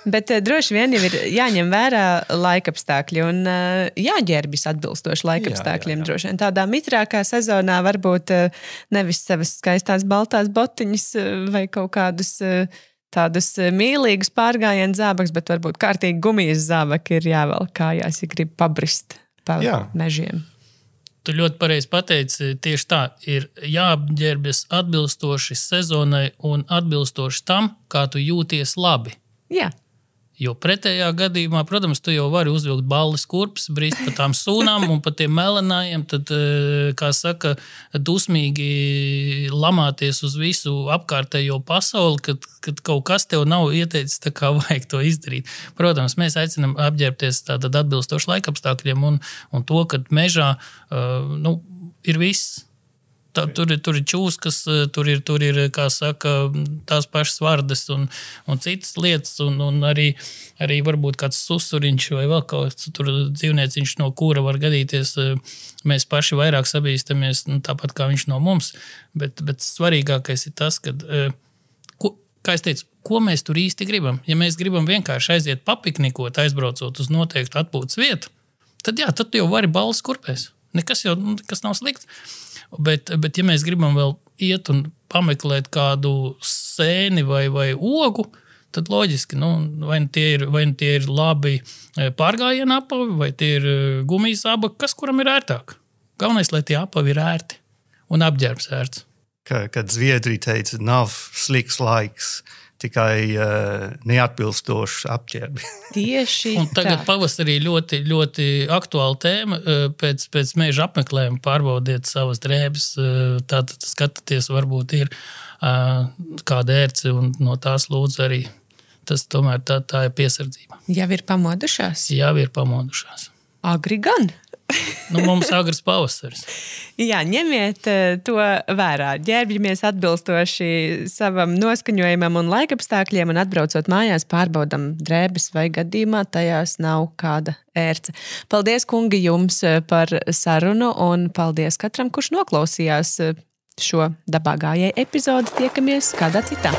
Bet droši vien jau ir jāņem vērā laikapstākļi un jāģērbjas atbilstoši laikapstākļiem. Jā. Droši vien tādā mitrākā sezonā varbūt nevis savas skaistās baltās botiņas vai kaut kādus tādus mīlīgus pārgājienu zābakus, bet varbūt kārtīgi gumijas zābaki ir jāvelk kājās, ja grib pabrist pa mežiem. Tu ļoti pareizi pateici, tieši tā, ir jāapģērbjas atbilstoši sezonai un atbilstoši tam, kā tu jūties labi. Jā. Jo pretējā gadījumā, protams, tu jau vari uzvilkt balles kurpes, brīst pa tām sūnām un pa tiem melenājiem, tad, kā saka, dusmīgi lamāties uz visu apkārtējo pasauli, kad kaut kas tev nav ieteicis, tā kā vajag to izdarīt. Protams, mēs aicinām apģērbties tātad atbilstoši laikapstākļiem un to, kad mežā, ir viss. Tur ir čūskas, tur ir, kā saka, tās pašas vardes un citas lietas, un arī varbūt kāds susuriņš vai vēl kāds tur dzīvnieciņš, no kura var gadīties. Mēs paši vairāk sabīstamies, tāpat kā viņš no mums, bet svarīgākais ir tas, kad, kā es teicu, ko mēs tur īsti gribam. Ja mēs gribam vienkārši aiziet papiknikot, aizbraucot uz noteiktu atpūtas vietu, tad tad jau vari balles kurpēs. Nekas nav slikts. Bet ja mēs gribam vēl iet un pameklēt kādu sēni vai ogu, tad loģiski, vai tie ir labi pārgājienu apavi, vai tie ir gumijas abaki, kas kuram ir ērtāk. Galvenais, lai tie apavi ir ērti un apģērbs ērts. Kad Zviedri teica, nav slikts laiks, tikai neatbilstošs apģērbi. Tieši un tagad pavasarī ļoti, ļoti aktuāla tēma. Pēc meža apmeklējuma pārbaudiet savas drēbes. Tātad skatieties, varbūt ir kāda ērce un no tās lūdzu arī. Tas tomēr tā ir piesardzība. Jau ir pamodušās? Jau ir pamodušās. Agri gan? Mums agrs pavasaris. Jā, ņemiet to vērā. Ģērbjamies atbilstoši savam noskaņojumam un laikapstākļiem un atbraucot mājās pārbaudam drēbes vai gadījumā tajās nav kāda ērce. Paldies, kungi, jums par sarunu un paldies katram, kurš noklausījās šo dabā gājēju epizodi. Tiekamies kādā citā.